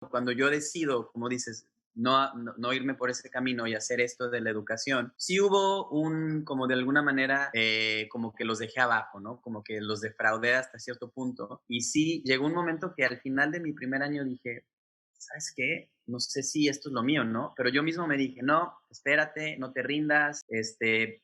Cuando yo decido, como dices, no irme por ese camino y hacer esto de la educación, sí hubo como de alguna manera, como que los dejé abajo, ¿no? Como que los defraudé hasta cierto punto. Y sí, llegó un momento que al final de mi primer año dije, ¿sabes qué? No sé si esto es lo mío, ¿no? Pero yo mismo me dije, no, espérate, no te rindas.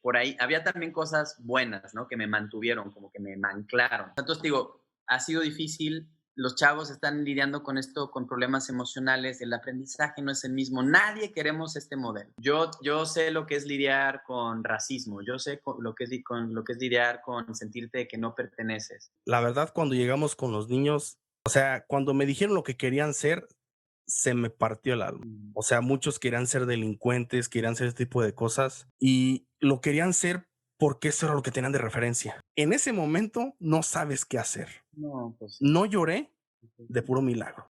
Por ahí había también cosas buenas, ¿no? Que me mantuvieron, como que me anclaron. Entonces digo, ha sido difícil. Los chavos están lidiando con esto, con problemas emocionales. El aprendizaje no es el mismo. Nadie queremos este modelo. Yo sé lo que es lidiar con racismo. Yo sé con lo que es lidiar con sentirte que no perteneces. La verdad, cuando llegamos con los niños, o sea, cuando me dijeron lo que querían ser, se me partió el alma. Mm. O sea, muchos querían ser delincuentes, querían ser este tipo de cosas y lo querían ser porque eso era lo que tenían de referencia. En ese momento no sabes qué hacer. No, pues sí. No lloré de puro milagro.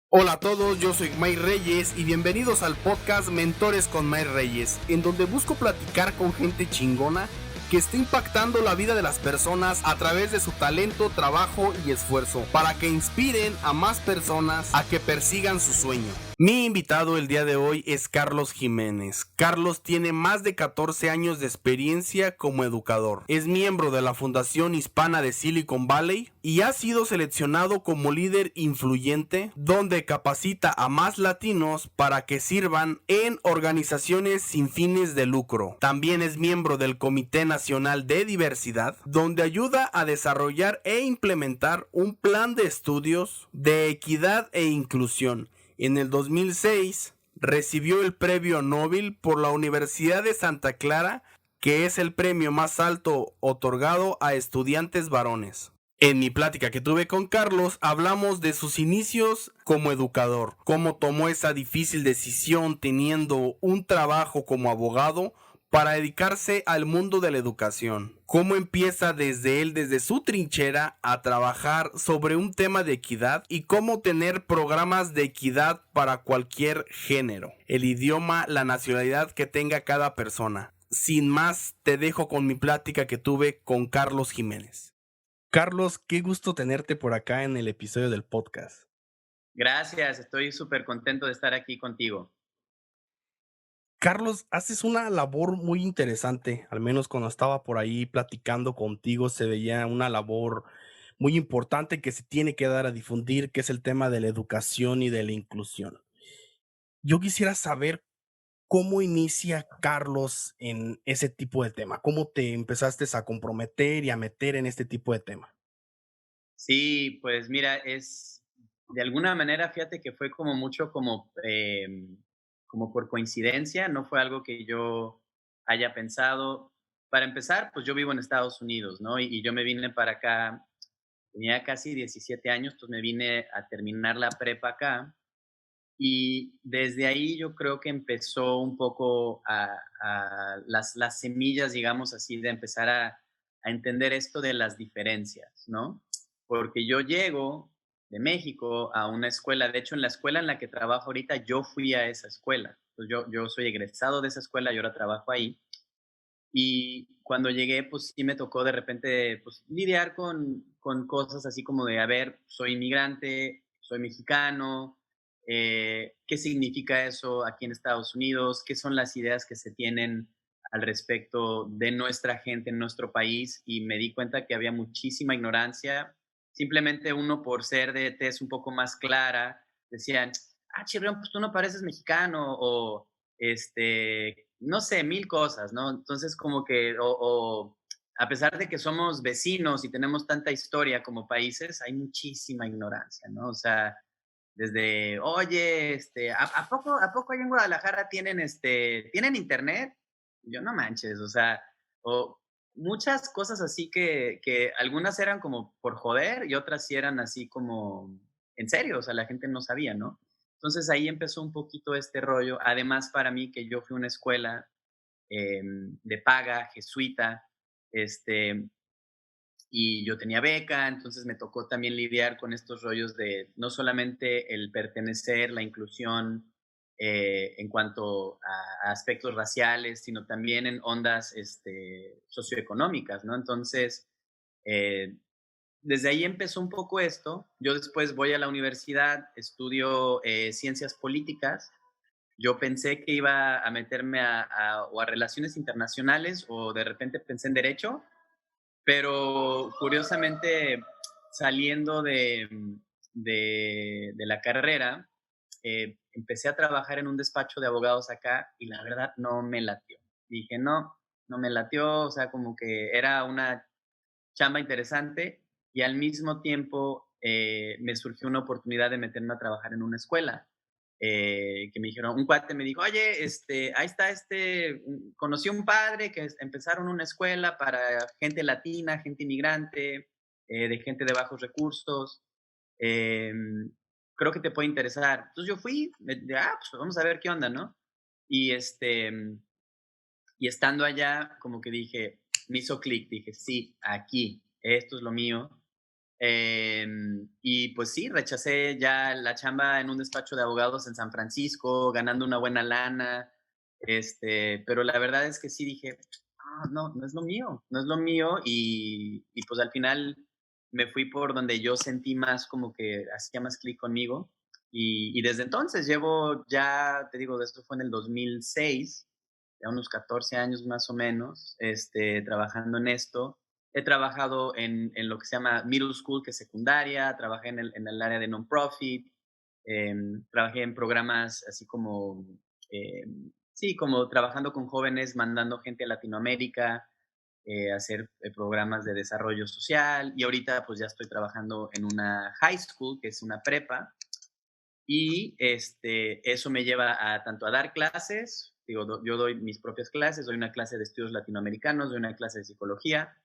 Hola a todos, yo soy May Reyes y bienvenidos al podcast Mentores con May Reyes, en donde busco platicar con gente chingona que está impactando la vida de las personas a través de su talento, trabajo y esfuerzo, para que inspiren a más personas a que persigan su sueño. Mi invitado el día de hoy es Carlos Jiménez. Carlos tiene más de 14 años de experiencia como educador. Es miembro de la Fundación Hispana de Silicon Valley y ha sido seleccionado como líder influyente, donde capacita a más latinos para que sirvan en organizaciones sin fines de lucro. También es miembro del Comité Nacional de Diversidad, donde ayuda a desarrollar e implementar un plan de estudios de equidad e inclusión. En el 2006 recibió el premio Nobel por la Universidad de Santa Clara, que es el premio más alto otorgado a estudiantes varones. En mi plática que tuve con Carlos, hablamos de sus inicios como educador, cómo tomó esa difícil decisión teniendo un trabajo como abogado para dedicarse al mundo de la educación. Cómo empieza desde su trinchera a trabajar sobre un tema de equidad y cómo tener programas de equidad para cualquier género, el idioma, la nacionalidad que tenga cada persona. Sin más, te dejo con mi plática que tuve con Carlos Jiménez. Carlos, qué gusto tenerte por acá en el episodio del podcast. Gracias, estoy súper contento de estar aquí contigo. Carlos, haces una labor muy interesante, al menos cuando estaba por ahí platicando contigo se veía una labor muy importante que se tiene que dar a difundir, que es el tema de la educación y de la inclusión. Yo quisiera saber cómo inicia Carlos en ese tipo de tema, cómo te empezaste a comprometer y a meter en este tipo de tema. Sí, pues mira, de alguna manera, fíjate que fue como mucho como por coincidencia, no fue algo que yo haya pensado. Para empezar, pues yo vivo en Estados Unidos, ¿no? Y yo me vine para acá, tenía casi 17 años, pues me vine a terminar la prepa acá. Y desde ahí yo creo que empezó un poco a las semillas, digamos así, de empezar a entender esto de las diferencias, ¿no? Porque yo llego de México a una escuela, de hecho en la escuela en la que trabajo ahorita, yo fui a esa escuela. Pues yo soy egresado de esa escuela y ahora trabajo ahí. Y cuando llegué, pues sí me tocó de repente pues, lidiar con cosas así como de, a ver, soy inmigrante, soy mexicano, ¿qué significa eso aquí en Estados Unidos? ¿Qué son las ideas que se tienen al respecto de nuestra gente en nuestro país? Y me di cuenta que había muchísima ignorancia. Simplemente uno por ser de tez un poco más clara, decían, Chirrión, pues tú no pareces mexicano, o no sé, mil cosas, ¿no? Entonces, como que, a pesar de que somos vecinos y tenemos tanta historia como países, hay muchísima ignorancia, ¿no? O sea, desde, oye, ¿a poco allá en Guadalajara tienen internet? Y yo, no manches, o sea, o muchas cosas así que algunas eran como por joder y otras sí eran así como en serio, o sea, la gente no sabía, ¿no? Entonces ahí empezó un poquito este rollo. Además, para mí, que yo fui a una escuela de paga, jesuita, este, y yo tenía beca, entonces me tocó también lidiar con estos rollos de no solamente el pertenecer, la inclusión en cuanto a aspectos raciales, sino también en ondas socioeconómicas, ¿no? Entonces, eh, desde ahí empezó un poco esto. Yo después voy a la universidad, estudio ciencias políticas. Yo pensé que iba a meterme o a relaciones internacionales o de repente pensé en derecho, pero curiosamente saliendo de la carrera, empecé a trabajar en un despacho de abogados acá y la verdad no me latió. Dije, no, no me latió, o sea, como que era una chamba interesante y al mismo tiempo me surgió una oportunidad de meterme a trabajar en una escuela. Que me dijeron, un cuate me dijo, oye, ahí está conocí un padre que empezaron una escuela para gente latina, gente inmigrante, de gente de bajos recursos, creo que te puede interesar. Entonces yo fui, pues vamos a ver qué onda, ¿no? Y, y estando allá, como que dije, me hizo clic, dije, sí, aquí, esto es lo mío. Y pues sí, rechacé ya la chamba en un despacho de abogados en San Francisco, ganando una buena lana, pero la verdad es que sí dije, no, no es lo mío, no es lo mío, y pues al final me fui por donde yo sentí más como que hacía más clic conmigo, y desde entonces llevo ya, te digo, esto fue en el 2006, ya unos 14 años más o menos, trabajando en esto. He trabajado en lo que se llama middle school, que es secundaria, trabajé en el área de non-profit, trabajé en programas así como, sí, como trabajando con jóvenes, mandando gente a Latinoamérica, a hacer programas de desarrollo social, y ahorita pues ya estoy trabajando en una high school, que es una prepa, y eso me lleva a tanto a dar clases, digo, yo doy mis propias clases, doy una clase de estudios latinoamericanos, doy una clase de psicología,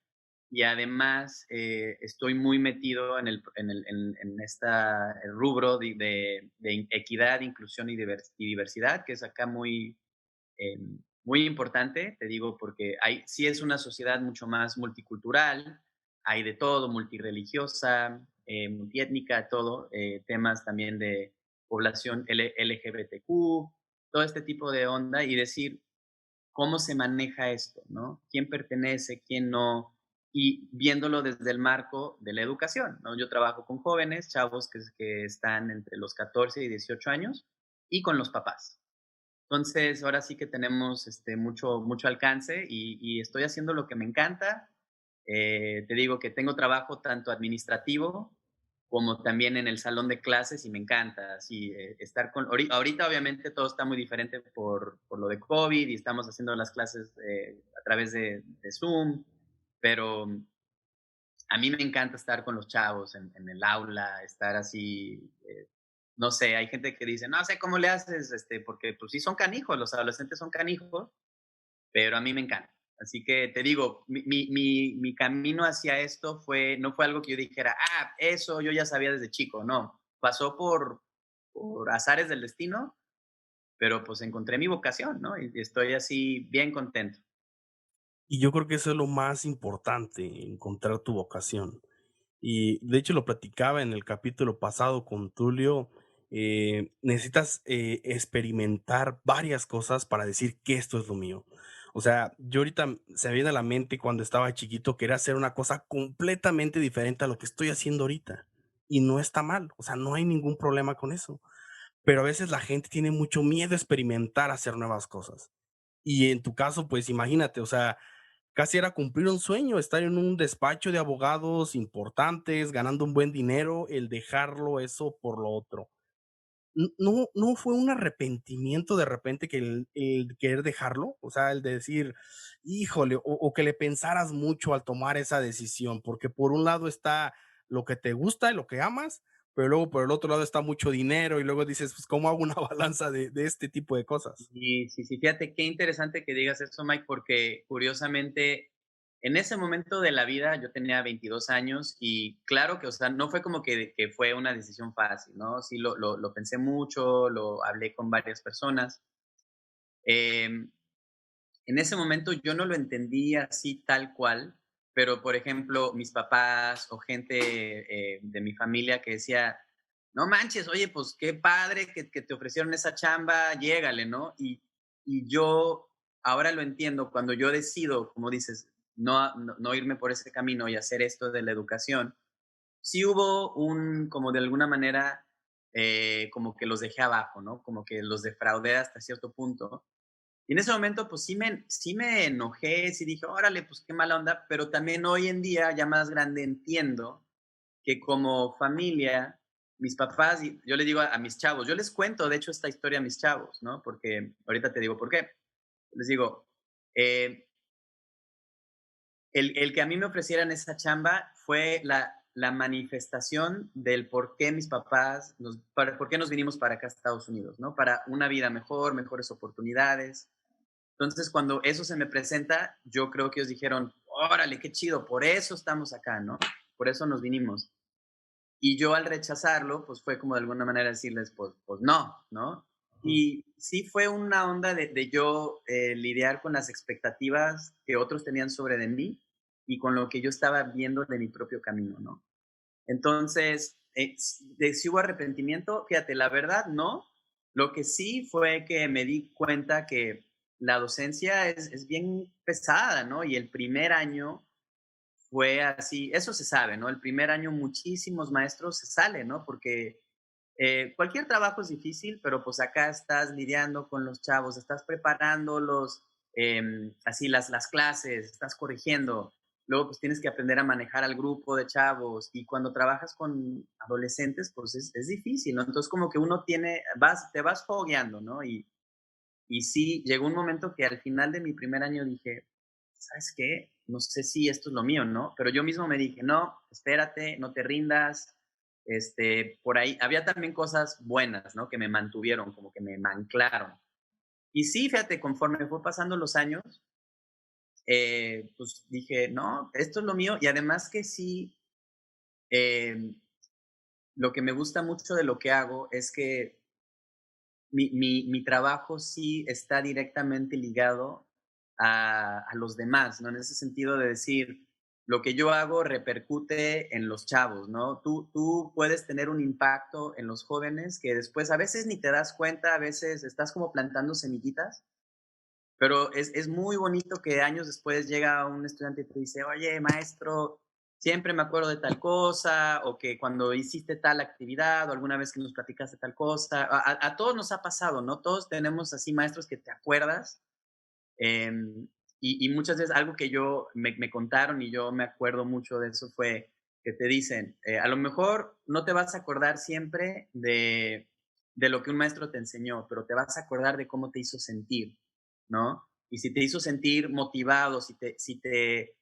y además estoy muy metido en esta rubro de equidad, inclusión y diversidad, que es acá muy importante, te digo, porque sí es una sociedad mucho más multicultural, hay de todo, multireligiosa, multiétnica, todo, temas también de población LGBTQ, todo este tipo de onda, y decir, cómo se maneja esto, ¿no? ¿Quién pertenece, quién no? Y viéndolo desde el marco de la educación, ¿no? Yo trabajo con jóvenes, chavos que están entre los 14 y 18 años, y con los papás. Entonces, ahora sí que tenemos mucho alcance y estoy haciendo lo que me encanta. Te digo que tengo trabajo tanto administrativo como también en el salón de clases y me encanta así estar con... Ahorita obviamente todo está muy diferente por lo de COVID y estamos haciendo las clases a través de Zoom, pero a mí me encanta estar con los chavos en el aula, estar así, no sé, hay gente que dice, no sé cómo le haces, porque pues sí son canijos, los adolescentes son canijos, pero a mí me encanta. Así que te digo, mi camino hacia esto no fue algo que yo dijera, eso yo ya sabía desde chico, no, pasó por azares del destino, pero pues encontré mi vocación, ¿no? Y estoy así bien contento. Y yo creo que eso es lo más importante, encontrar tu vocación. Y de hecho lo platicaba en el capítulo pasado con Tulio, necesitas experimentar varias cosas para decir que esto es lo mío. O sea, yo ahorita se me viene a la mente cuando estaba chiquito, quería hacer una cosa completamente diferente a lo que estoy haciendo ahorita. Y no está mal, o sea, no hay ningún problema con eso. Pero a veces la gente tiene mucho miedo a experimentar, hacer nuevas cosas. Y en tu caso, pues imagínate, o sea, casi era cumplir un sueño, estar en un despacho de abogados importantes, ganando un buen dinero, el dejarlo eso por lo otro. ¿No fue un arrepentimiento de repente que el querer dejarlo? O sea, el de decir, híjole, o que le pensaras mucho al tomar esa decisión, porque por un lado está lo que te gusta y lo que amas, pero luego por el otro lado está mucho dinero y luego dices, pues, ¿cómo hago una balanza de este tipo de cosas? Y sí, sí, fíjate qué interesante que digas eso, Mike, porque curiosamente en ese momento de la vida yo tenía 22 años y claro que, o sea, no fue como que fue una decisión fácil, ¿no? Sí, lo pensé mucho, lo hablé con varias personas. Em, en ese momento yo no lo entendí así tal cual, pero por ejemplo, mis papás o gente de mi familia que decía, no manches, oye, pues qué padre que te ofrecieron esa chamba, llégale, ¿no? Y yo ahora lo entiendo cuando yo decido, como dices, no irme por ese camino y hacer esto de la educación, sí hubo como de alguna manera, como que los dejé abajo, ¿no? Como que los defraudé hasta cierto punto. Y en ese momento, pues sí me enojé, sí dije, órale, pues qué mala onda, pero también hoy en día, ya más grande, entiendo que como familia, mis papás, y yo les digo a mis chavos, yo les cuento, de hecho, esta historia a mis chavos, ¿no? Porque ahorita te digo por qué. Les digo, eh, el que a mí me ofrecieran esa chamba fue la manifestación del por qué mis papás, por qué nos vinimos para acá a Estados Unidos, ¿no? Para una vida mejor, mejores oportunidades. Entonces, cuando eso se me presenta, yo creo que ellos dijeron, órale, qué chido, por eso estamos acá, ¿no? Por eso nos vinimos. Y yo al rechazarlo, pues fue como de alguna manera decirles, pues no, ¿no? Ujú. Y sí fue una onda de yo lidiar con las expectativas que otros tenían sobre de mí y con lo que yo estaba viendo de mi propio camino, ¿no? Entonces, de si hubo arrepentimiento, fíjate, la verdad no. Lo que sí fue que me di cuenta que la docencia es bien pesada, ¿no? Y el primer año fue así, eso se sabe, ¿no? El primer año muchísimos maestros se salen, ¿no? Porque cualquier trabajo es difícil, pero pues acá estás lidiando con los chavos, estás preparándolos, así las clases, estás corrigiendo, luego pues tienes que aprender a manejar al grupo de chavos y cuando trabajas con adolescentes pues es difícil, ¿no? Entonces como que uno te vas fogueando, ¿no? Y sí, llegó un momento que al final de mi primer año dije, ¿sabes qué? No sé si esto es lo mío, ¿no? Pero yo mismo me dije, no, espérate, no te rindas. Por ahí había también cosas buenas, ¿no? Que me mantuvieron, como que me anclaron. Y sí, fíjate, conforme fue pasando los años, pues dije, no, esto es lo mío. Y además que sí, eh, lo que me gusta mucho de lo que hago es que mi trabajo sí está directamente ligado a los demás, ¿no? En ese sentido de decir, lo que yo hago repercute en los chavos, ¿no? Tú puedes tener un impacto en los jóvenes que después a veces ni te das cuenta, a veces estás como plantando semillitas, pero es muy bonito que años después llega un estudiante y te dice, oye, maestro, siempre me acuerdo de tal cosa, o que cuando hiciste tal actividad, o alguna vez que nos platicaste tal cosa. A todos nos ha pasado, ¿no? Todos tenemos así maestros que te acuerdas. Y muchas veces algo que me contaron y yo me acuerdo mucho de eso fue que te dicen, a lo mejor no te vas a acordar siempre de lo que un maestro te enseñó, pero te vas a acordar de cómo te hizo sentir, ¿no? Y si te hizo sentir motivado, si te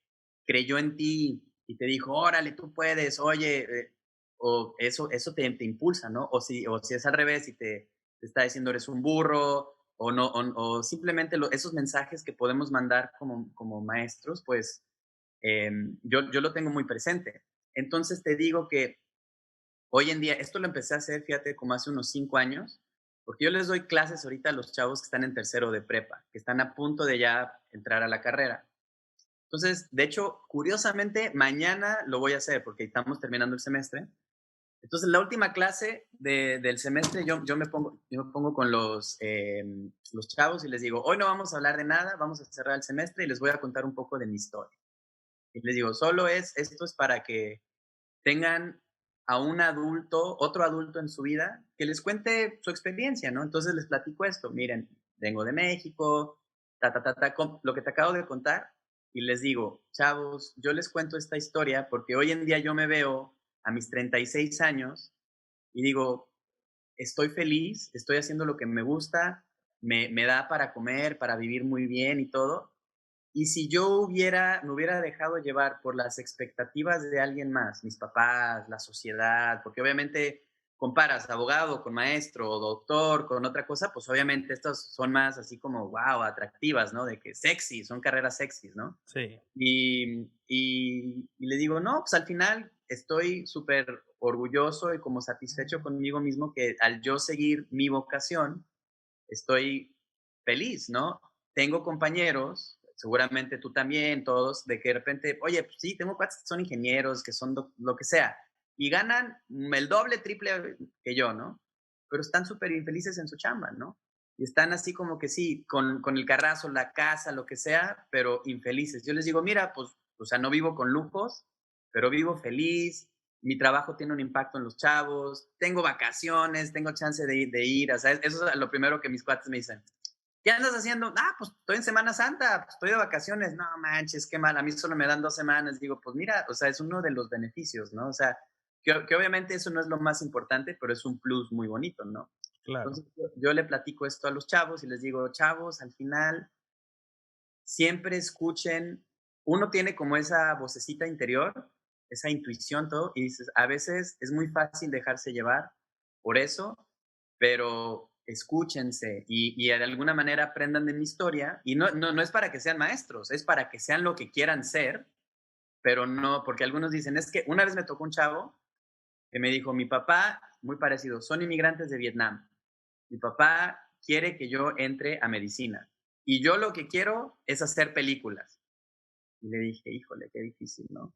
creyó en ti y te dijo, órale, tú puedes, oye, o eso te impulsa, ¿no? O si es al revés y te está diciendo eres un burro, o no, o simplemente esos mensajes que podemos mandar como maestros, pues yo lo tengo muy presente. Entonces te digo que hoy en día, esto lo empecé a hacer, fíjate, como hace unos 5 años, porque yo les doy clases ahorita a los chavos que están en tercero de prepa, que están a punto de ya entrar a la carrera. Entonces, de hecho, curiosamente, mañana lo voy a hacer porque estamos terminando el semestre. Entonces, la última clase del semestre, yo me pongo con los chavos y les digo, hoy no vamos a hablar de nada, vamos a cerrar el semestre y les voy a contar un poco de mi historia. Y les digo, esto es para que tengan a un adulto, otro adulto en su vida, que les cuente su experiencia, ¿no? Entonces les platico esto, miren, vengo de México, lo que te acabo de contar, y les digo, chavos, yo les cuento esta historia porque hoy en día yo me veo a mis 36 años y digo, estoy feliz, estoy haciendo lo que me gusta, me da para comer, para vivir muy bien y todo. Y si yo me hubiera dejado llevar por las expectativas de alguien más, mis papás, la sociedad, porque obviamente comparas abogado con maestro o doctor con otra cosa, pues obviamente estas son más así como, wow, atractivas, ¿no? De que sexy, son carreras sexys, ¿no? Sí. Y le digo, no, pues al final estoy súper orgulloso y como satisfecho conmigo mismo que al yo seguir mi vocación, estoy feliz, ¿no? Tengo compañeros, seguramente tú también, todos, de que de repente, oye, pues sí, tengo cuates que son ingenieros, que son lo que sea, y ganan el doble, triple que yo, ¿no? Pero están súper infelices en su chamba, ¿no? Y están así como que sí, con el carrazo, la casa, lo que sea, pero infelices. Yo les digo, mira, pues, o sea, no vivo con lujos, pero vivo feliz, mi trabajo tiene un impacto en los chavos, tengo vacaciones, tengo chance de ir, o sea, eso es lo primero que mis cuates me dicen. ¿Qué andas haciendo? Ah, pues estoy en Semana Santa, pues estoy de vacaciones. No manches, qué mal, a mí solo me dan 2 semanas. Digo, pues mira, o sea, es uno de los beneficios, ¿no? O sea, que obviamente eso no es lo más importante, pero es un plus muy bonito, ¿no? Claro. Entonces, yo le platico esto a los chavos y les digo, chavos, al final siempre escuchen, uno tiene como esa vocecita interior, esa intuición, todo, y dices, a veces es muy fácil dejarse llevar por eso, pero escúchense y de alguna manera aprendan de mi historia, y no es para que sean maestros, es para que sean lo que quieran ser, pero no, porque algunos dicen, es que una vez me tocó un chavo que me dijo, mi papá, muy parecido, son inmigrantes de Vietnam, mi papá quiere que yo entre a medicina, y yo lo que quiero es hacer películas. Y le dije, híjole, qué difícil, ¿no?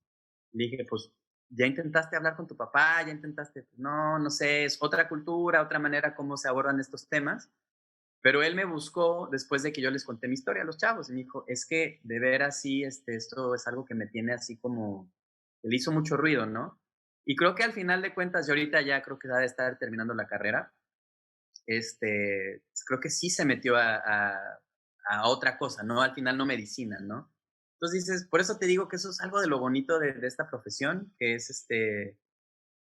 Le dije, pues, ¿ya intentaste hablar con tu papá? ¿Ya intentaste? Pues, no, no sé, es otra cultura, otra manera como se abordan estos temas. Pero él me buscó después de que yo les conté mi historia a los chavos y me dijo, es que de veras sí, esto es algo que me tiene así como, que le hizo mucho ruido, ¿no? Y creo que al final de cuentas, yo ahorita ya creo que va a estar terminando la carrera, creo que sí se metió a otra cosa, ¿no? Al final no medicina, ¿no? Entonces dices, por eso te digo que eso es algo de lo bonito de esta profesión, que es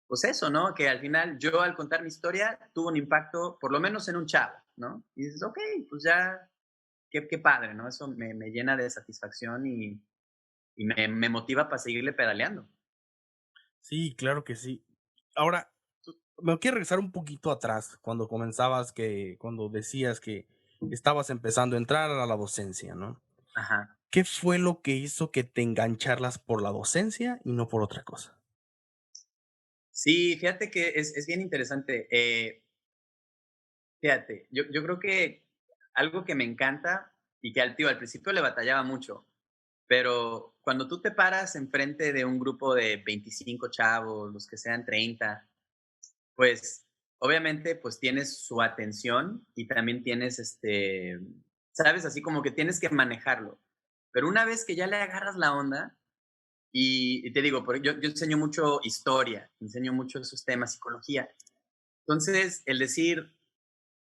pues eso, ¿no? Que al final yo al contar mi historia tuvo un impacto, por lo menos en un chavo, ¿no? Y dices, ok, pues ya, qué padre, ¿no? Eso me llena de satisfacción y me motiva para seguirle pedaleando. Sí, claro que sí. Ahora, me quiero regresar un poquito atrás, cuando comenzabas cuando decías que estabas empezando a entrar a la docencia, ¿no? Ajá. ¿Qué fue lo que hizo que te engancharas por la docencia y no por otra cosa? Sí, fíjate que es bien interesante. Fíjate, yo creo que algo que me encanta y que al principio le batallaba mucho, pero cuando tú te paras enfrente de un grupo de 25 chavos, los que sean 30, pues obviamente pues tienes su atención y también tienes sabes, así como que tienes que manejarlo. Pero una vez que ya le agarras la onda, y te digo, yo enseño mucho historia, enseño mucho esos temas, psicología. Entonces, el decir,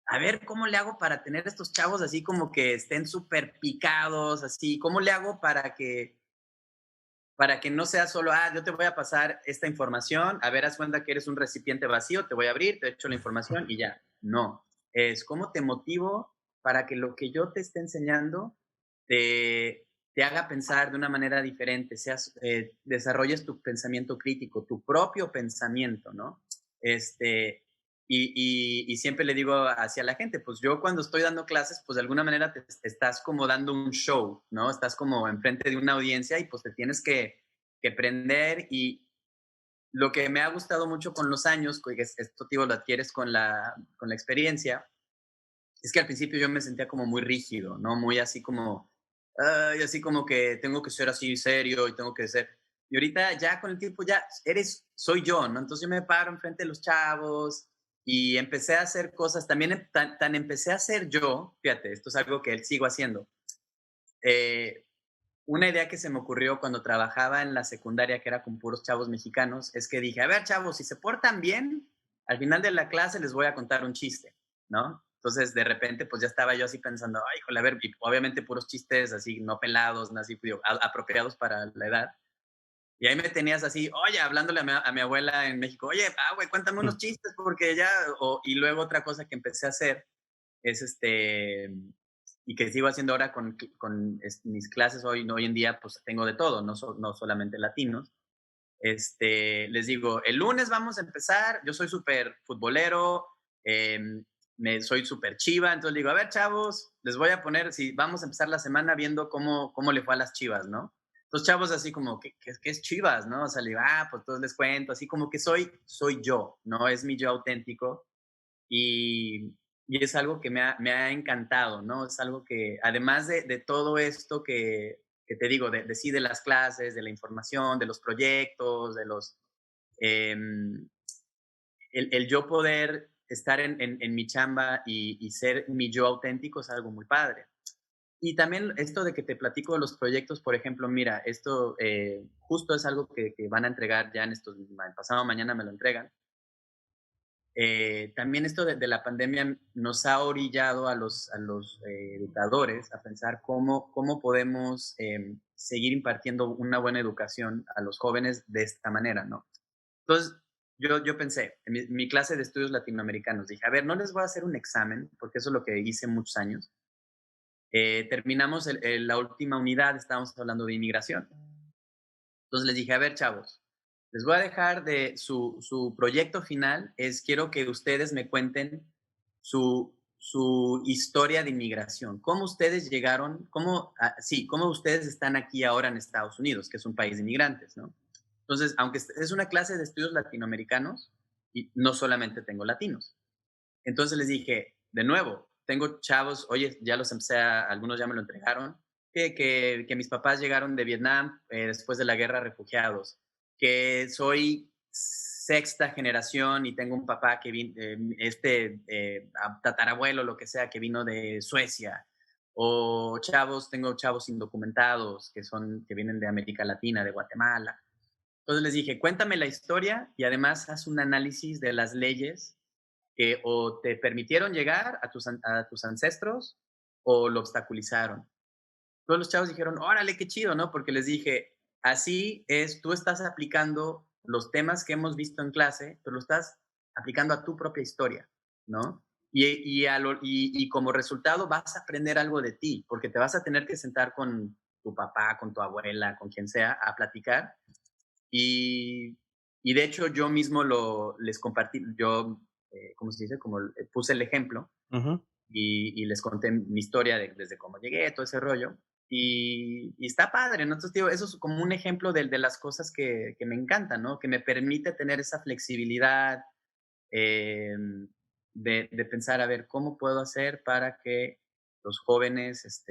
a ver, ¿cómo le hago para tener estos chavos así como que estén súper picados, así? ¿Cómo le hago para que no sea solo, yo te voy a pasar esta información, a ver, haz cuenta que eres un recipiente vacío, te voy a abrir, te echo la información y ya? No, es cómo te motivo para que lo que yo te esté enseñando te haga pensar de una manera diferente, desarrolles tu pensamiento crítico, tu propio pensamiento, ¿no? Y siempre le digo hacia la gente, pues yo cuando estoy dando clases, pues de alguna manera te estás como dando un show, ¿no? Estás como enfrente de una audiencia y pues te tienes que prender. Y lo que me ha gustado mucho con los años, que esto digo, lo adquieres con la experiencia, es que al principio yo me sentía como muy rígido, ¿no? Muy así como, ay, así como que tengo que ser así serio y tengo que ser. Y ahorita ya con el tiempo ya soy yo, ¿no? Entonces yo me paro enfrente de los chavos y empecé a hacer cosas, también tan empecé a hacer yo, fíjate, esto es algo que sigo haciendo. Eh, una idea que se me ocurrió cuando trabajaba en la secundaria, que era con puros chavos mexicanos, es que dije, a ver, chavos, si se portan bien, al final de la clase les voy a contar un chiste, ¿no? Entonces, de repente, pues ya estaba yo así pensando, ay, híjole, a ver, y obviamente puros chistes así, no pelados, no así, digo, apropiados para la edad. Y ahí me tenías así, oye, hablándole a mi abuela en México, oye, güey, cuéntame unos chistes porque ya, y luego otra cosa que empecé a hacer es y que sigo haciendo ahora con mis clases hoy en día, pues tengo de todo, no solamente latinos. Les digo, el lunes vamos a empezar, yo soy súper futbolero, soy súper chiva, entonces digo, a ver, chavos, les voy a poner, si vamos a empezar la semana viendo cómo le fue a las chivas, ¿no? Los chavos así como, ¿qué es chivas, no? O sea, le digo, pues todos les cuento, así como que soy yo, ¿no? Es mi yo auténtico y, y es algo que me ha encantado, ¿no? Es algo que, además de todo esto que te digo, sí, de las clases, de la información, de los proyectos, em, el yo poder estar en mi chamba y ser mi yo auténtico es algo muy padre. Y también esto de que te platico de los proyectos, por ejemplo, mira, esto justo es algo que van a entregar ya en estos, el pasado mañana me lo entregan. También esto de la pandemia nos ha orillado a los educadores a pensar cómo podemos seguir impartiendo una buena educación a los jóvenes de esta manera, ¿no? Entonces, yo pensé, en mi clase de estudios latinoamericanos, dije, a ver, no les voy a hacer un examen, porque eso es lo que hice muchos años. Terminamos la última unidad, estábamos hablando de inmigración. Entonces les dije, a ver, chavos, les voy a dejar de su proyecto final, quiero que ustedes me cuenten su historia de inmigración. ¿Cómo ustedes llegaron? ¿Cómo ustedes están aquí ahora en Estados Unidos, que es un país de inmigrantes, ¿no? Entonces, aunque es una clase de estudios latinoamericanos, y no solamente tengo latinos. Entonces les dije, de nuevo, tengo chavos, oye, ya los empecé algunos ya me lo entregaron, que mis papás llegaron de Vietnam después de la guerra, refugiados, que soy sexta generación y tengo un papá que vino, tatarabuelo, lo que sea, que vino de Suecia, o tengo chavos indocumentados que vienen de América Latina, de Guatemala. Entonces les dije, cuéntame la historia y además haz un análisis de las leyes que o te permitieron llegar a tus ancestros o lo obstaculizaron. Todos los chavos dijeron, órale, qué chido, ¿no? Porque les dije, así es, tú estás aplicando los temas que hemos visto en clase, pero lo estás aplicando a tu propia historia, ¿no? Y como resultado vas a aprender algo de ti, porque te vas a tener que sentar con tu papá, con tu abuela, con quien sea, a platicar. Y, y de hecho yo mismo les compartí, ¿cómo se dice? Como puse el ejemplo Ujú. y les conté mi historia desde cómo llegué, todo ese rollo. Y está padre, ¿no? Entonces, digo, eso es como un ejemplo de las cosas que me encantan, ¿no? Que me permite tener esa flexibilidad eh, de pensar, a ver, ¿cómo puedo hacer para que los jóvenes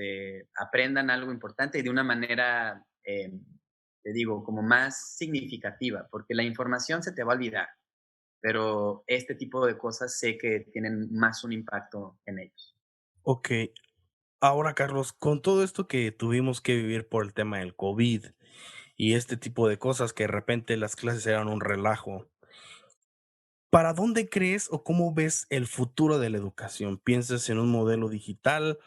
aprendan algo importante y de una manera, te digo, como más significativa? Porque la información se te va a olvidar, pero este tipo de cosas sé que tienen más un impacto en ellos. Ok, ahora Carlos, con todo esto que tuvimos que vivir por el tema del COVID y este tipo de cosas que de repente las clases eran un relajo, ¿para dónde crees o cómo ves el futuro de la educación? ¿Piensas en un modelo digital?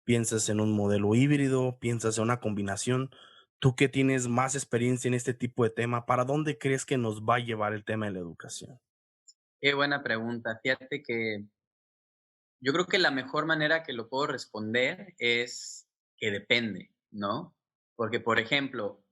¿Piensas en un modelo híbrido? ¿Piensas en una combinación? Tú que tienes más experiencia en este tipo de tema, ¿para dónde crees que nos va a llevar el tema de la educación? Qué buena pregunta. Fíjate que yo creo que la mejor manera que lo puedo responder es que depende, ¿no? Porque, por ejemplo,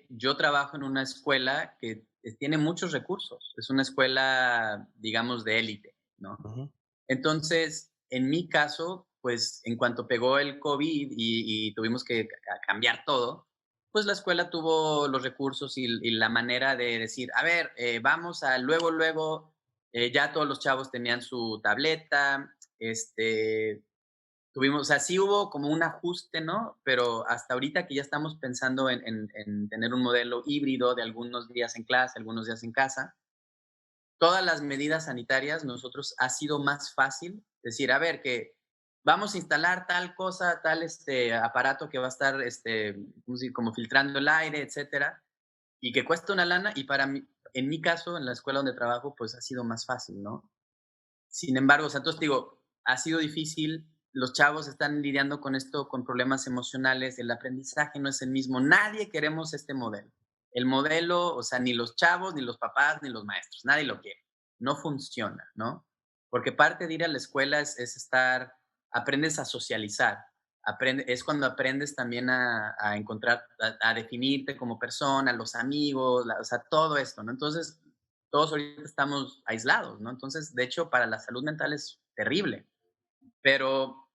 yo trabajo en una escuela que tiene muchos recursos. Es una escuela, digamos, de élite, ¿no? Ujú. Entonces, en mi caso, pues en cuanto pegó el COVID y tuvimos que cambiar todo, pues la escuela tuvo los recursos y la manera de decir, a ver, vamos a luego, ya todos los chavos tenían su tableta, o sea, sí hubo como un ajuste, ¿no? Pero hasta ahorita que ya estamos pensando en tener un modelo híbrido de algunos días en clase, algunos días en casa, todas las medidas sanitarias, nosotros ha sido más fácil decir, a ver, que vamos a instalar tal cosa, tal aparato que va a estar como filtrando el aire, etcétera, y que cuesta una lana, y para mí, en mi caso, en la escuela donde trabajo, pues ha sido más fácil, ¿no? Sin embargo, o sea, entonces digo, ha sido difícil, los chavos están lidiando con esto, con problemas emocionales, el aprendizaje no es el mismo, nadie queremos este modelo. El modelo, o sea, ni los chavos, ni los papás, ni los maestros, nadie lo quiere. No funciona, ¿no? Porque parte de ir a la escuela aprendes a socializar, es cuando aprendes también a encontrar, a definirte como persona, los amigos, o sea, todo esto, ¿no? Entonces, todos ahorita estamos aislados, ¿no? Entonces, de hecho, para la salud mental es terrible. Pero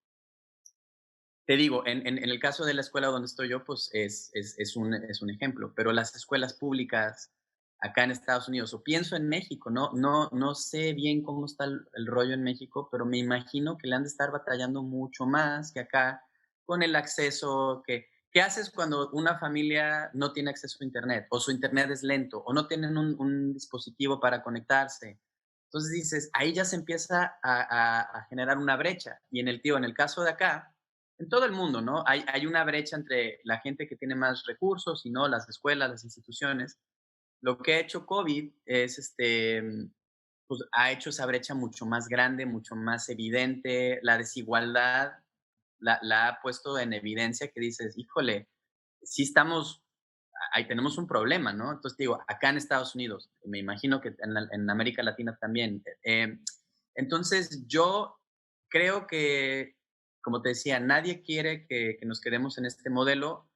te digo, en el caso de la escuela donde estoy yo, pues es un ejemplo. Pero las escuelas públicas acá en Estados Unidos, o pienso en México, no sé bien cómo está el rollo en México, pero me imagino que le han de estar batallando mucho más que acá con el acceso. ¿Qué haces cuando una familia no tiene acceso a Internet o su Internet es lento o no tienen un dispositivo para conectarse? Entonces dices, ahí ya se empieza a generar una brecha. Y en el caso de acá, en todo el mundo, ¿no? Hay una brecha entre la gente que tiene más recursos y no, las escuelas, las instituciones. Lo que ha hecho COVID es, pues ha hecho esa brecha mucho más grande, mucho más evidente. La desigualdad la ha puesto en evidencia que dices, híjole, sí estamos, ahí tenemos un problema, ¿no? Entonces digo, acá en Estados Unidos, me imagino que en América Latina también. Entonces yo creo que, como te decía, nadie quiere que nos quedemos en este modelo.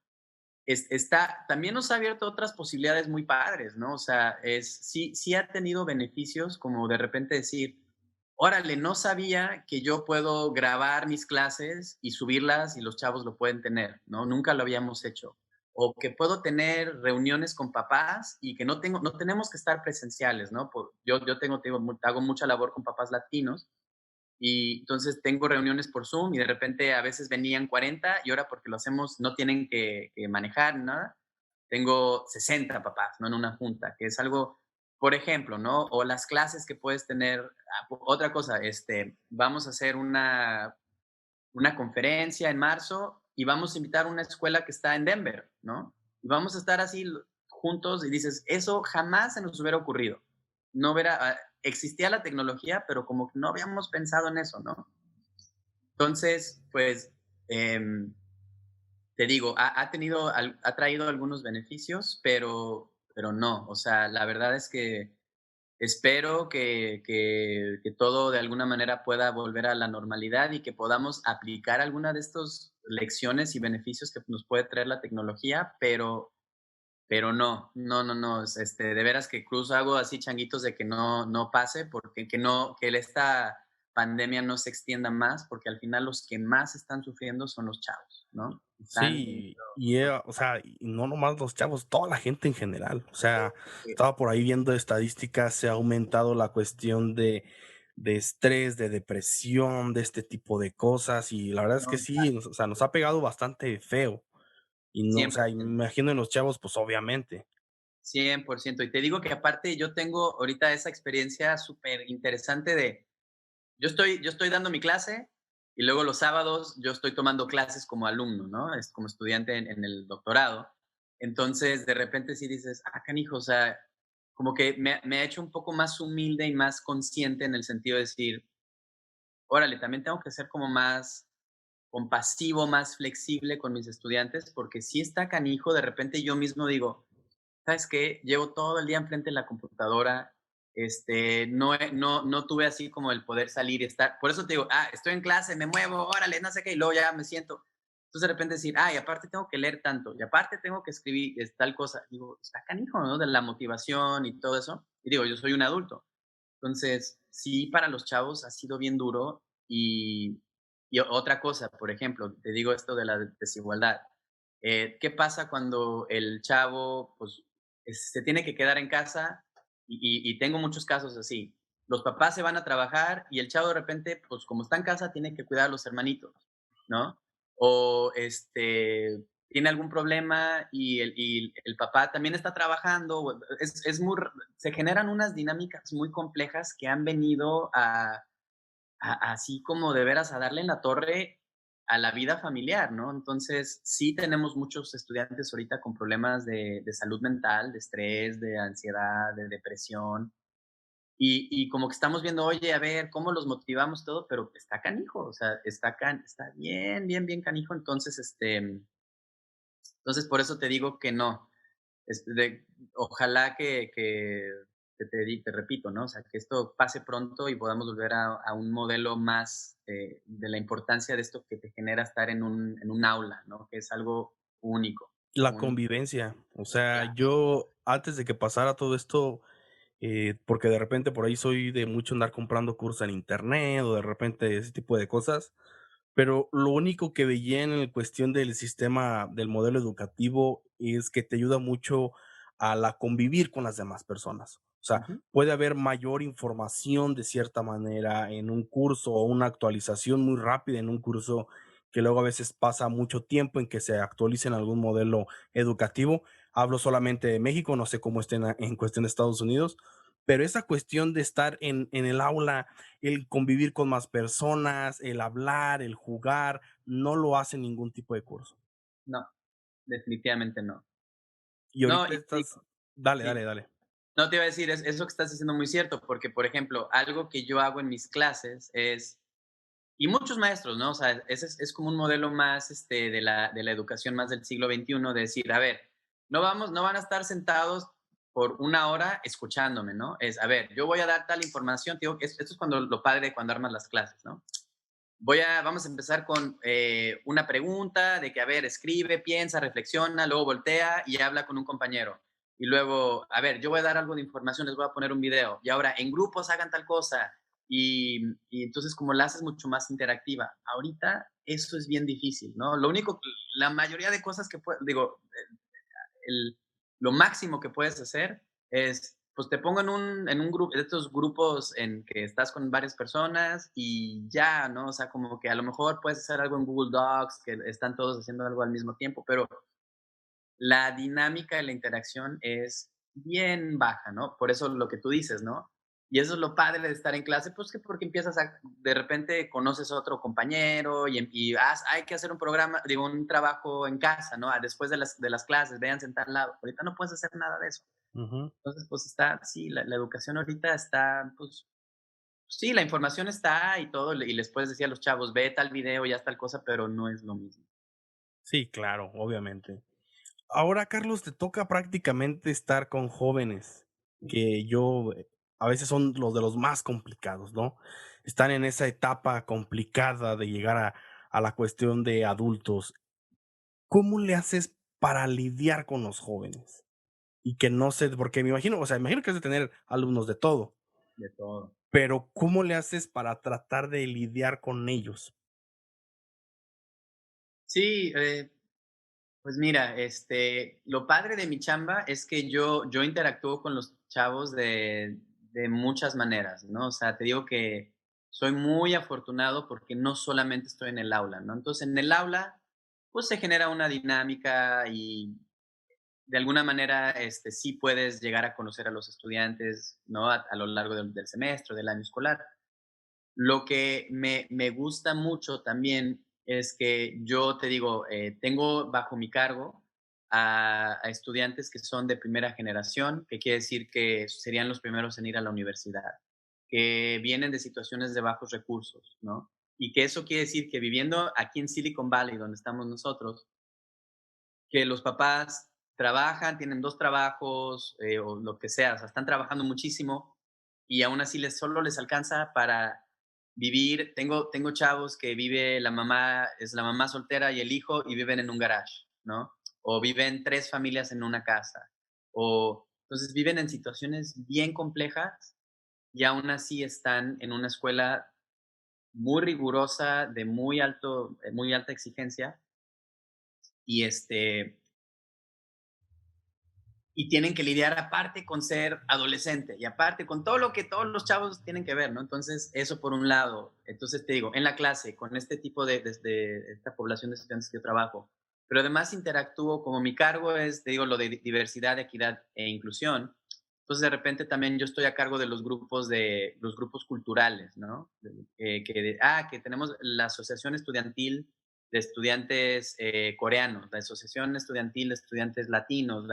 También nos ha abierto otras posibilidades muy padres, ¿no? O sea, sí ha tenido beneficios, como de repente decir, órale, no sabía que yo puedo grabar mis clases y subirlas y los chavos lo pueden tener, ¿no? Nunca lo habíamos hecho. O que puedo tener reuniones con papás y que no tenemos que estar presenciales, ¿no? Hago mucha labor con papás latinos y entonces tengo reuniones por Zoom y de repente a veces venían 40 y ahora porque lo hacemos no tienen que manejar nada. Tengo 60 papás, ¿no? En una junta, que es algo, por ejemplo, ¿no? O las clases que puedes tener. Otra cosa, vamos a hacer una conferencia en marzo y vamos a invitar a una escuela que está en Denver, ¿no? Y vamos a estar así juntos y dices, eso jamás se nos hubiera ocurrido. No existía la tecnología, pero como que no habíamos pensado en eso, ¿no? Entonces, pues, te digo, ha traído algunos beneficios, pero no, o sea, la verdad es que espero que todo de alguna manera pueda volver a la normalidad y que podamos aplicar alguna de estas lecciones y beneficios que nos puede traer la tecnología, pero no, no, no, no, de veras que Cruz hago así changuitos de que no pase, porque que esta pandemia no se extienda más, porque al final los que más están sufriendo son los chavos, ¿no? Están teniendo. Sí, o sea, y no nomás los chavos, toda la gente en general. O sea, estaba por ahí viendo estadísticas, se ha aumentado la cuestión de estrés, de depresión, de este tipo de cosas, y la verdad es que No, sí, o sea, nos ha pegado bastante feo. Y no, o sea, 100%. me imagino en los chavos, pues obviamente. 100%. Y te digo que aparte yo tengo ahorita esa experiencia súper interesante de, yo estoy dando mi clase y luego los sábados yo estoy tomando clases como alumno, ¿no? Es como estudiante en el doctorado. Entonces, de repente sí dices, canijo, o sea, como que me ha hecho un poco más humilde y más consciente en el sentido de decir, órale, también tengo que ser como más compasivo, más flexible con mis estudiantes, porque si está canijo, de repente yo mismo digo, ¿sabes qué? Llevo todo el día enfrente de la computadora, no tuve así como el poder salir y estar, por eso te digo, estoy en clase, me muevo, órale, no sé qué, y luego ya me siento. Entonces de repente decir, y aparte tengo que leer tanto, y aparte tengo que escribir tal cosa, digo, está canijo, ¿no? De la motivación y todo eso. Y digo, yo soy un adulto. Entonces, sí, para los chavos ha sido bien duro y otra cosa, por ejemplo, te digo esto de la desigualdad. ¿Qué pasa cuando el chavo pues, se tiene que quedar en casa? Y tengo muchos casos así. Los papás se van a trabajar y el chavo de repente, pues como está en casa, tiene que cuidar a los hermanitos, ¿no? O tiene algún problema y el papá también está trabajando. Se generan unas dinámicas muy complejas que han venido así como de veras a darle en la torre a la vida familiar, ¿no? Entonces, sí tenemos muchos estudiantes ahorita con problemas de salud mental, de estrés, de ansiedad, de depresión, y como que estamos viendo, oye, a ver, ¿cómo los motivamos todo? Pero está canijo, o sea, está bien, bien, bien canijo. Entonces por eso te digo que no. Ojalá te repito, ¿no? O sea, que esto pase pronto y podamos volver a un modelo más de la importancia de esto que te genera estar en un aula, ¿no? Que es algo único, La único. convivencia, o sea, Claro. yo antes de que pasara todo esto, porque de repente por ahí soy de mucho andar comprando cursos en internet o de repente ese tipo de cosas, pero lo único que veía en el cuestión del sistema, del modelo educativo, es que te ayuda mucho a la convivir con las demás personas. O sea, Ujú. puede haber mayor información de cierta manera en un curso o una actualización muy rápida en un curso que luego a veces pasa mucho tiempo en que se actualice en algún modelo educativo. Hablo solamente de México, no sé cómo estén en cuestión de Estados Unidos, pero esa cuestión de estar en el aula, el convivir con más personas, el hablar, el jugar, no lo hace ningún tipo de curso. No, definitivamente no. Y No, ahorita y te estás digo dale, sí. dale, dale. No, te iba a decir, eso que estás diciendo muy cierto, porque, por ejemplo, algo que yo hago en mis clases es y muchos maestros, ¿no? O sea, ese es como un modelo más, de la educación más del siglo XXI, de decir, a ver, no van a estar sentados por una hora escuchándome, ¿no? Es, a ver, yo voy a dar tal información, te digo, esto es cuando lo padre cuando armas las clases, ¿no? Vamos a empezar con una pregunta de que, a ver, escribe, piensa, reflexiona, luego voltea y habla con un compañero. Y luego, a ver, yo voy a dar algo de información, les voy a poner un video. Y ahora, en grupos hagan tal cosa. Y entonces, como la haces mucho más interactiva. Ahorita, eso es bien difícil, ¿no? Lo único, la mayoría de cosas que puedo, digo, el, lo máximo que puedes hacer es, pues te pongo en un grupo, de estos grupos en que estás con varias personas y ya, ¿no? O sea, como que a lo mejor puedes hacer algo en Google Docs, que están todos haciendo algo al mismo tiempo, pero la dinámica de la interacción es bien baja, ¿no? Por eso lo que tú dices, ¿no? Y eso es lo padre de estar en clase, pues que porque empiezas a, de repente conoces a otro compañero y hay que hacer un programa, digo, un trabajo en casa, ¿no? Después de las clases, véanse en tal lado. Ahorita no puedes hacer nada de eso. Ujú. Entonces, pues está, sí, la educación ahorita está, pues, sí, la información está y todo, y les puedes decir a los chavos, ve tal video, ya tal cosa, pero no es lo mismo. Sí, claro, obviamente. Ahora, Carlos, te toca prácticamente estar con jóvenes que a veces son los de los más complicados, ¿no? Están en esa etapa complicada de llegar a la cuestión de adultos. ¿Cómo le haces para lidiar con los jóvenes? Y que no sé, porque me imagino, o sea, imagino que has de tener alumnos de todo, De todo. pero ¿cómo le haces para tratar de lidiar con ellos? Sí, pues mira, lo padre de mi chamba es que yo interactúo con los chavos de muchas maneras, ¿no? O sea, te digo que soy muy afortunado porque no solamente estoy en el aula, ¿no? Entonces, en el aula, pues se genera una dinámica y de alguna manera, sí puedes llegar a conocer a los estudiantes, ¿no? A lo largo del semestre, del año escolar. Lo que me gusta mucho también es que yo te digo, tengo bajo mi cargo a estudiantes que son de primera generación, que quiere decir que serían los primeros en ir a la universidad, que vienen de situaciones de bajos recursos, ¿no? Y que eso quiere decir que viviendo aquí en Silicon Valley, donde estamos nosotros, que los papás trabajan, tienen 2 trabajos, o lo que sea, o sea, están trabajando muchísimo y aún así solo les alcanza para vivir. Tengo chavos que vive es la mamá soltera y el hijo y viven en un garage, ¿no? O viven 3 familias en una casa, o entonces viven en situaciones bien complejas y aún así están en una escuela muy rigurosa, de muy alta exigencia y, y tienen que lidiar aparte con ser adolescente y aparte con todo lo que todos los chavos tienen que ver, ¿no? Entonces, eso por un lado. Entonces, te digo, en la clase, con este tipo de esta población de estudiantes que yo trabajo, pero además interactúo, como mi cargo es, te digo, lo de diversidad, equidad e inclusión, entonces de repente también yo estoy a cargo de los grupos culturales, ¿no? Que tenemos la Asociación Estudiantil de Estudiantes Coreanos, la Asociación Estudiantil de Estudiantes Latinos,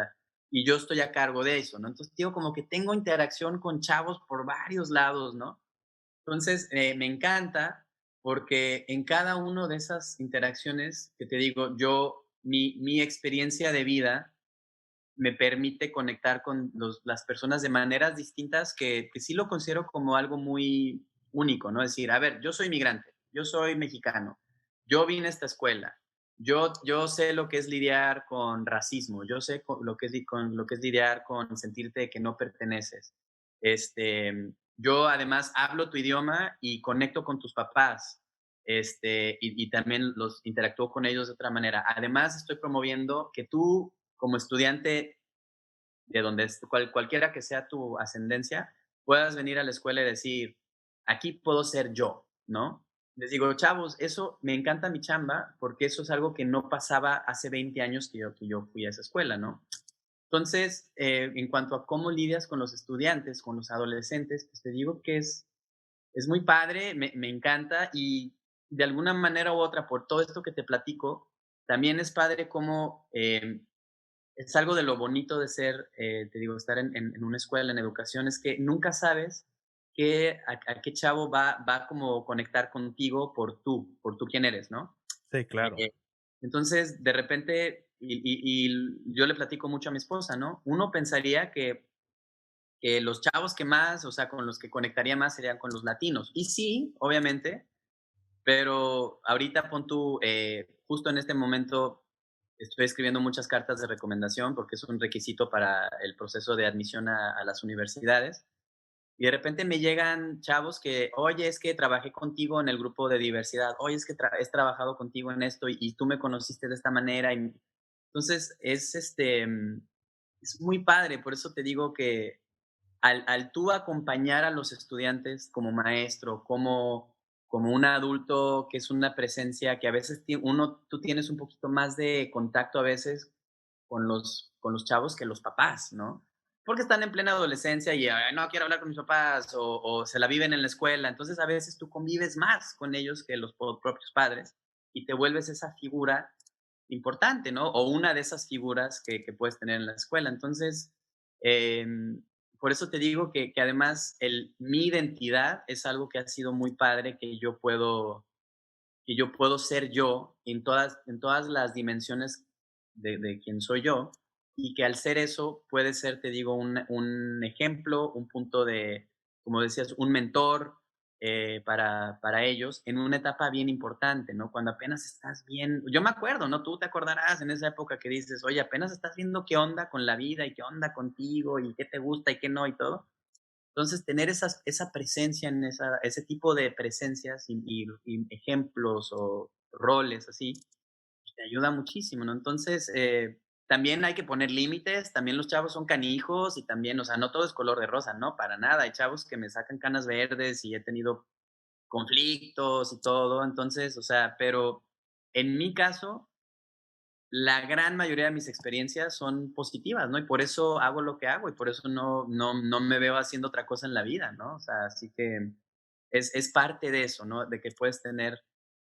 y yo estoy a cargo de eso, ¿no? Entonces, digo, como que tengo interacción con chavos por varios lados, ¿no? Entonces, me encanta porque en cada una de esas interacciones que te digo, mi experiencia de vida me permite conectar con las personas de maneras distintas que sí lo considero como algo muy único, ¿no? Es decir, a ver, yo soy migrante, yo soy mexicano, yo vine a esta escuela, yo sé lo que es lidiar con racismo, yo sé con lo que es lidiar con sentirte que no perteneces. Yo además hablo tu idioma y conecto con tus papás, y también los interactúo con ellos de otra manera. Además, estoy promoviendo que tú como estudiante de donde cualquiera que sea tu ascendencia, puedas venir a la escuela y decir, aquí puedo ser yo, ¿no? Les digo, chavos, eso me encanta mi chamba porque eso es algo que no pasaba hace 20 años que yo fui a esa escuela, ¿no? Entonces, en cuanto a cómo lidias con los estudiantes, con los adolescentes, pues te digo que es muy padre, me encanta y de alguna manera u otra, por todo esto que te platico, también es padre cómo es algo de lo bonito de ser, te digo, estar en una escuela, en educación, es que nunca sabes a qué chavo va como conectar contigo por tú quién eres, ¿no? Sí, claro. Eh, entonces, de repente, yo le platico mucho a mi esposa, ¿no? Uno pensaría que los chavos que más, o sea, con los que conectaría más serían con los latinos. Y sí, obviamente, pero ahorita pon tú, justo en este momento estoy escribiendo muchas cartas de recomendación porque es un requisito para el proceso de admisión a las universidades. Y de repente me llegan chavos que, oye, es que trabajé contigo en el grupo de diversidad, oye, es que he trabajado contigo en esto y tú me conociste de esta manera. Entonces, es muy padre, por eso te digo que al tú acompañar a los estudiantes como maestro, como un adulto que es una presencia que a veces tú tienes un poquito más de contacto a veces con los chavos que los papás, ¿no? Porque están en plena adolescencia y "Ay, no quiero hablar con mis papás o se la viven en la escuela. Entonces a veces tú convives más con ellos que los propios padres y te vuelves esa figura importante, ¿no? O una de esas figuras que puedes tener en la escuela. Entonces, em, por eso te digo que además mi identidad es algo que ha sido muy padre, que yo puedo ser yo en todas las dimensiones de quién soy yo, y que al ser eso puede ser, te digo, un ejemplo, un punto de, como decías, un mentor para ellos en una etapa bien importante, ¿no? Cuando apenas estás bien, yo me acuerdo, ¿no? Tú te acordarás en esa época que dices, oye, apenas estás viendo qué onda con la vida y qué onda contigo y qué te gusta y qué no y todo. Entonces, tener esa presencia ese tipo de presencias y ejemplos o roles así, te ayuda muchísimo, ¿no? Entonces, también hay que poner límites, también los chavos son canijos y también, o sea, no todo es color de rosa, no, para nada. Hay chavos que me sacan canas verdes y he tenido conflictos y todo, entonces, o sea, pero en mi caso, la gran mayoría de mis experiencias son positivas, ¿no? Y por eso hago lo que hago y por eso no me veo haciendo otra cosa en la vida, ¿no? O sea, así que es parte de eso, ¿no? De que puedes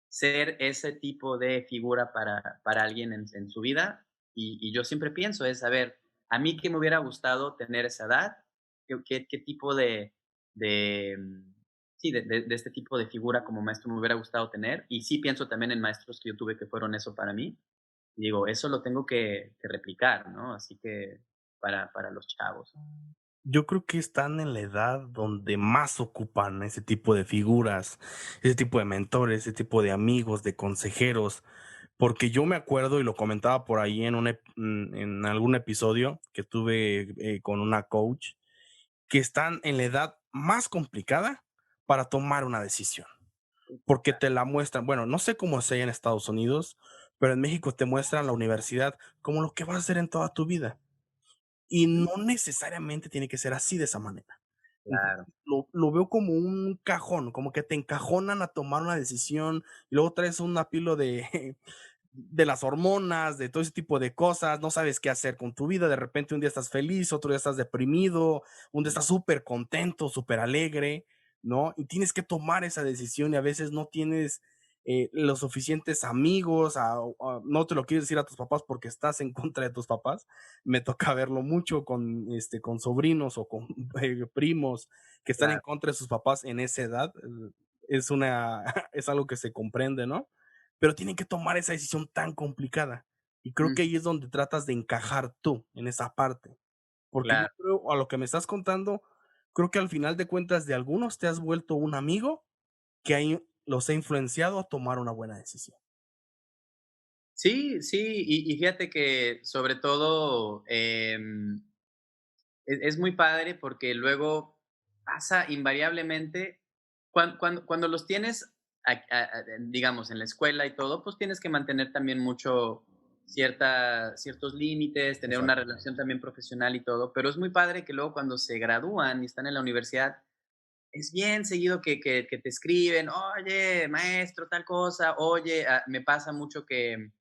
ser ese tipo de figura para alguien en su vida. Y yo siempre pienso es, a ver, a mí que me hubiera gustado tener esa edad, qué tipo sí, de este tipo de figura como maestro me hubiera gustado tener. Y sí pienso también en maestros que yo tuve que fueron eso para mí. Y digo, eso lo tengo que replicar, ¿no? Así que para los chavos. Yo creo que están en la edad donde más ocupan ese tipo de figuras, ese tipo de mentores, ese tipo de amigos, de consejeros, porque yo me acuerdo y lo comentaba por ahí en algún episodio que tuve con una coach, que están en la edad más complicada para tomar una decisión, porque te la muestran, bueno, no sé cómo sea en Estados Unidos, pero en México te muestran la universidad como lo que vas a hacer en toda tu vida. Y Ujú, no necesariamente tiene que ser así de esa manera. claro, Entonces, lo veo como un cajón, como que te encajonan a tomar una decisión y luego traes un apilo de de las hormonas, de todo ese tipo de cosas, no sabes qué hacer con tu vida, de repente un día estás feliz, otro día estás deprimido, un día sí, estás súper contento, súper alegre, ¿no? Y tienes que tomar esa decisión y a veces no tienes los suficientes amigos, no te lo quieres decir a tus papás porque estás en contra de tus papás. Me toca verlo mucho con sobrinos o con primos que están en claro. contra de sus papás en esa edad. Es algo que se comprende, ¿no? Pero tienen que tomar esa decisión tan complicada. Y creo que Ujú, ahí es donde tratas de encajar tú en esa parte. Porque yo claro. creo, a lo que me estás contando, creo que al final de cuentas de algunos te has vuelto un amigo que ahí los ha influenciado a tomar una buena decisión. Sí, sí, y fíjate que sobre todo, es muy padre porque luego pasa invariablemente cuando los tienes, digamos, en la escuela y todo, pues tienes que mantener también mucho ciertos límites, tener una Exacto. relación también profesional y todo, pero es muy padre que luego cuando se gradúan y están en la universidad, es bien seguido que te escriben, oye, maestro, tal cosa, oye, me pasa mucho que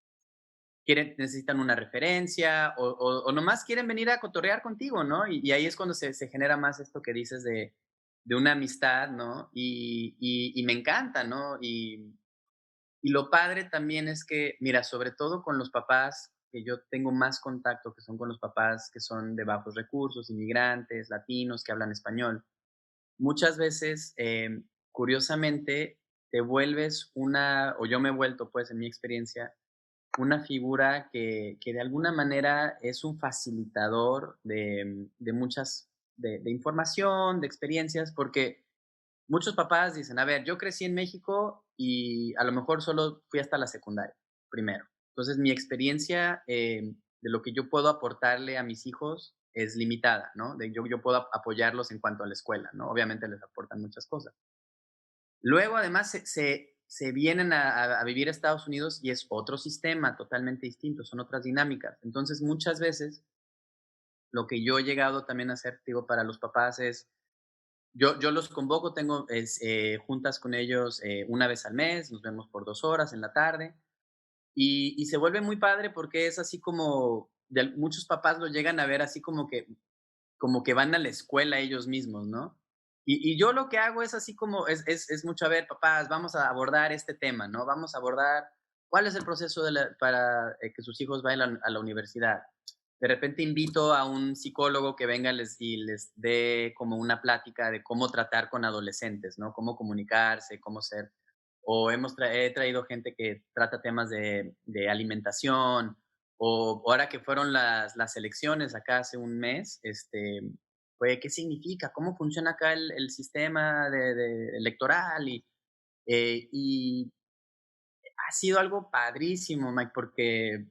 necesitan una referencia o nomás quieren venir a cotorrear contigo, ¿no? Y ahí es cuando se genera más esto que dices de una amistad, ¿no? Y me encanta, ¿no? Y lo padre también es que, mira, sobre todo con los papás, que yo tengo más contacto, que son con los papás que son de bajos recursos, inmigrantes, latinos, que hablan español. Muchas veces, curiosamente, te vuelves o yo me he vuelto, pues, en mi experiencia, una figura que de alguna manera es un facilitador de muchas, de información, de experiencias, porque muchos papás dicen, a ver, yo crecí en México y a lo mejor solo fui hasta la secundaria, primero. Entonces, mi experiencia de lo que yo puedo aportarle a mis hijos es limitada, ¿no? Yo puedo apoyarlos en cuanto a la escuela, ¿no? Obviamente les aportan muchas cosas. Luego, además, se vienen a vivir a Estados Unidos y es otro sistema totalmente distinto, son otras dinámicas. Entonces, muchas veces, lo que yo he llegado también a hacer, digo, para los papás es, yo los convoco, tengo juntas con ellos una vez al mes, nos vemos por 2 horas en la tarde y se vuelve muy padre porque es así como, muchos papás lo llegan a ver así como que van a la escuela ellos mismos, ¿no? Y yo lo que hago es así como, es mucho, a ver, papás, vamos a abordar este tema, ¿no? Vamos a abordar cuál es el proceso para que sus hijos vayan a la universidad. De repente invito a un psicólogo que venga y les dé como una plática de cómo tratar con adolescentes, ¿no? Cómo comunicarse, cómo ser. O he traído gente que trata temas de alimentación, o ahora que fueron las elecciones acá hace un mes, fue, ¿qué significa? ¿Cómo funciona acá el sistema electoral? Y ha sido algo padrísimo, Mike, porque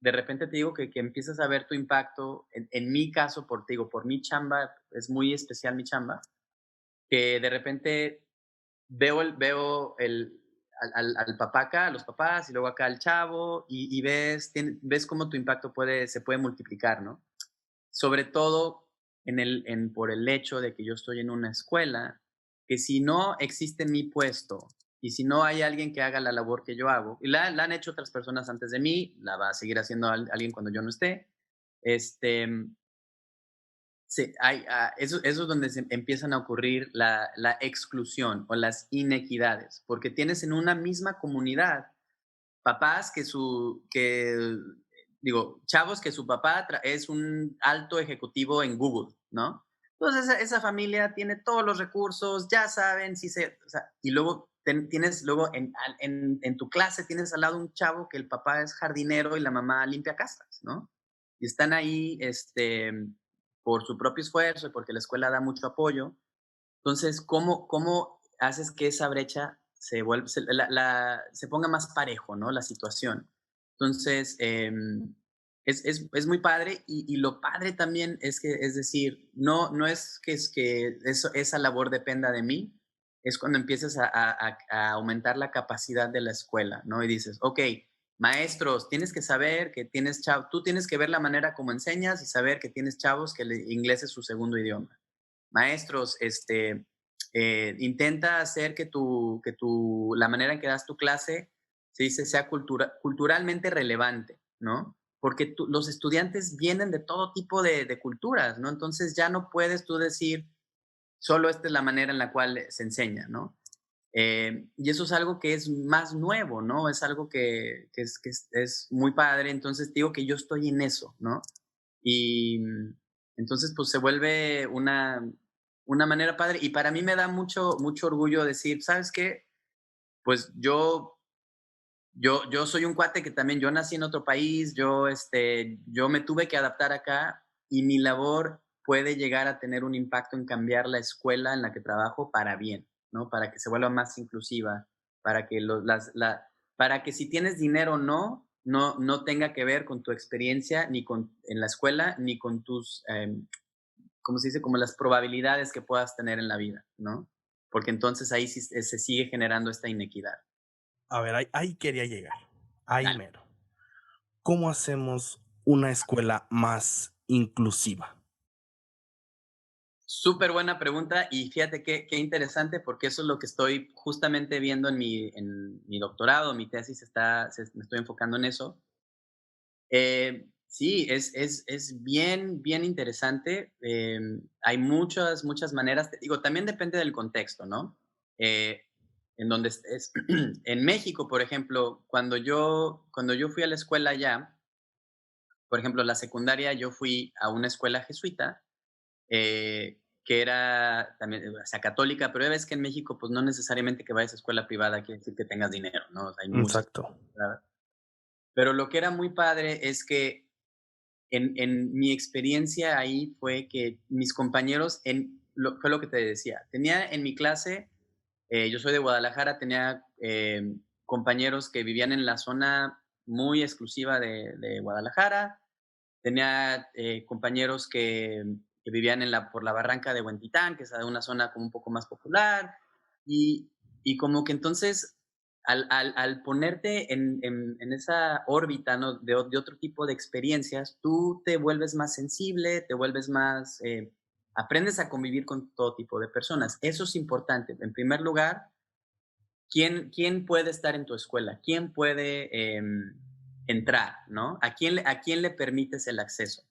de repente te digo que empiezas a ver tu impacto. En mi caso, te digo, por mi chamba, es muy especial mi chamba, que de repente veo al papá acá, a los papás, y luego acá al chavo, y ves cómo tu impacto se puede multiplicar, ¿no? Sobre todo por el hecho de que yo estoy en una escuela, que si no existe mi puesto y si no hay alguien que haga la labor que yo hago, y la han hecho otras personas antes de mí, la va a seguir haciendo alguien cuando yo no esté, este, eso es donde se empiezan a ocurrir la exclusión o las inequidades, porque tienes en una misma comunidad papás digo, chavos que su papá es un alto ejecutivo en Google, ¿no? Entonces esa familia tiene todos los recursos, ya saben o sea, y luego tienes, luego en tu clase tienes al lado un chavo que el papá es jardinero y la mamá limpia casas, ¿no? Y están ahí, por su propio esfuerzo y porque la escuela da mucho apoyo. Entonces, ¿cómo haces que esa brecha se ponga más parejo, ¿no? La situación. Entonces, es muy padre y lo padre también es decir, no es que esa labor dependa de mí, es cuando empiezas a aumentar la capacidad de la escuela, ¿no? Y dices, ok, maestros, tienes que saber que tienes chavos, tú tienes que ver la manera como enseñas y saber que tienes chavos que el inglés es su segundo idioma. Maestros, intenta hacer la manera en que das tu clase, se dice, sea culturalmente relevante, ¿no? Porque los estudiantes vienen de todo tipo de culturas, ¿no? Entonces ya no puedes tú decir, solo esta es la manera en la cual se enseña, ¿no? Y eso es algo que es más nuevo, ¿no? Es algo que es muy padre. Entonces digo que yo estoy en eso, ¿no? Y entonces, pues se vuelve una manera padre. Y para mí me da mucho, mucho orgullo decir, ¿sabes qué? Pues yo soy un cuate que también, yo nací en otro país, yo me tuve que adaptar acá y mi labor puede llegar a tener un impacto en cambiar la escuela en la que trabajo para bien, ¿no? Para que se vuelva más inclusiva, para que para que si tienes dinero o no tenga que ver con tu experiencia ni en la escuela, ni con ¿cómo se dice? Como las probabilidades que puedas tener en la vida, ¿no? Porque entonces ahí sí se sigue generando esta inequidad. A ver, ahí quería llegar. Ahí Dale. mero. ¿Cómo hacemos una escuela más inclusiva? Súper buena pregunta y fíjate qué interesante porque eso es lo que estoy justamente viendo en mi doctorado, mi tesis me estoy enfocando en eso. Sí, es bien, bien interesante. Hay muchas maneras. Te digo, también depende del contexto, ¿no? Eh, en donde estés. En México, por ejemplo, cuando yo fui a la escuela allá, por ejemplo, la secundaria, yo fui a una escuela jesuita, que era también, o sea, católica, pero ya ves que en México, pues no necesariamente que vayas a escuela privada quiere decir que tengas dinero, ¿no? O sea, hay muchas. Exacto. Pero lo que era muy padre es que en mi experiencia ahí fue que mis compañeros, fue lo que te decía, tenía en mi clase, yo soy de Guadalajara, tenía compañeros que vivían en la zona muy exclusiva de Guadalajara, tenía compañeros que vivían por la barranca de Huentitán, que es una zona como un poco más popular, y, y como que entonces al ponerte en esa órbita, ¿no? de otro tipo de experiencias, tú te vuelves más sensible, te vuelves más, aprendes a convivir con todo tipo de personas. Eso es importante. En primer lugar, ¿quién puede estar en tu escuela? ¿Quién puede entrar? ¿No? ¿A quién le permites el acceso?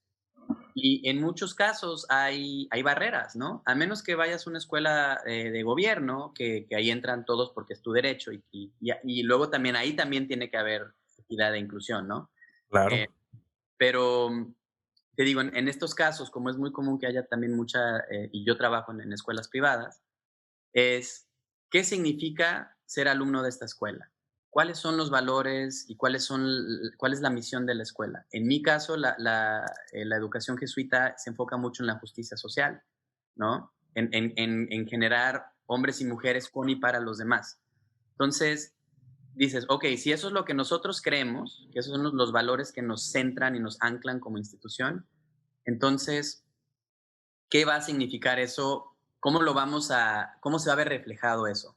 Y en muchos casos hay barreras, ¿no? A menos que vayas a una escuela de gobierno, que ahí entran todos porque es tu derecho, y luego también ahí también tiene que haber equidad de inclusión, ¿no? Claro. Eh, pero te digo, en estos casos, como es muy común que haya también y yo trabajo en escuelas privadas, es qué significa ser alumno de esta escuela. ¿Cuáles son los valores y cuál es la misión de la escuela? En mi caso, la educación jesuita se enfoca mucho en la justicia social, ¿no? En generar hombres y mujeres con y para los demás. Entonces, dices, ok, si eso es lo que nosotros creemos, que esos son los valores que nos centran y nos anclan como institución, entonces, ¿qué va a significar eso? ¿Cómo se va a ver reflejado eso?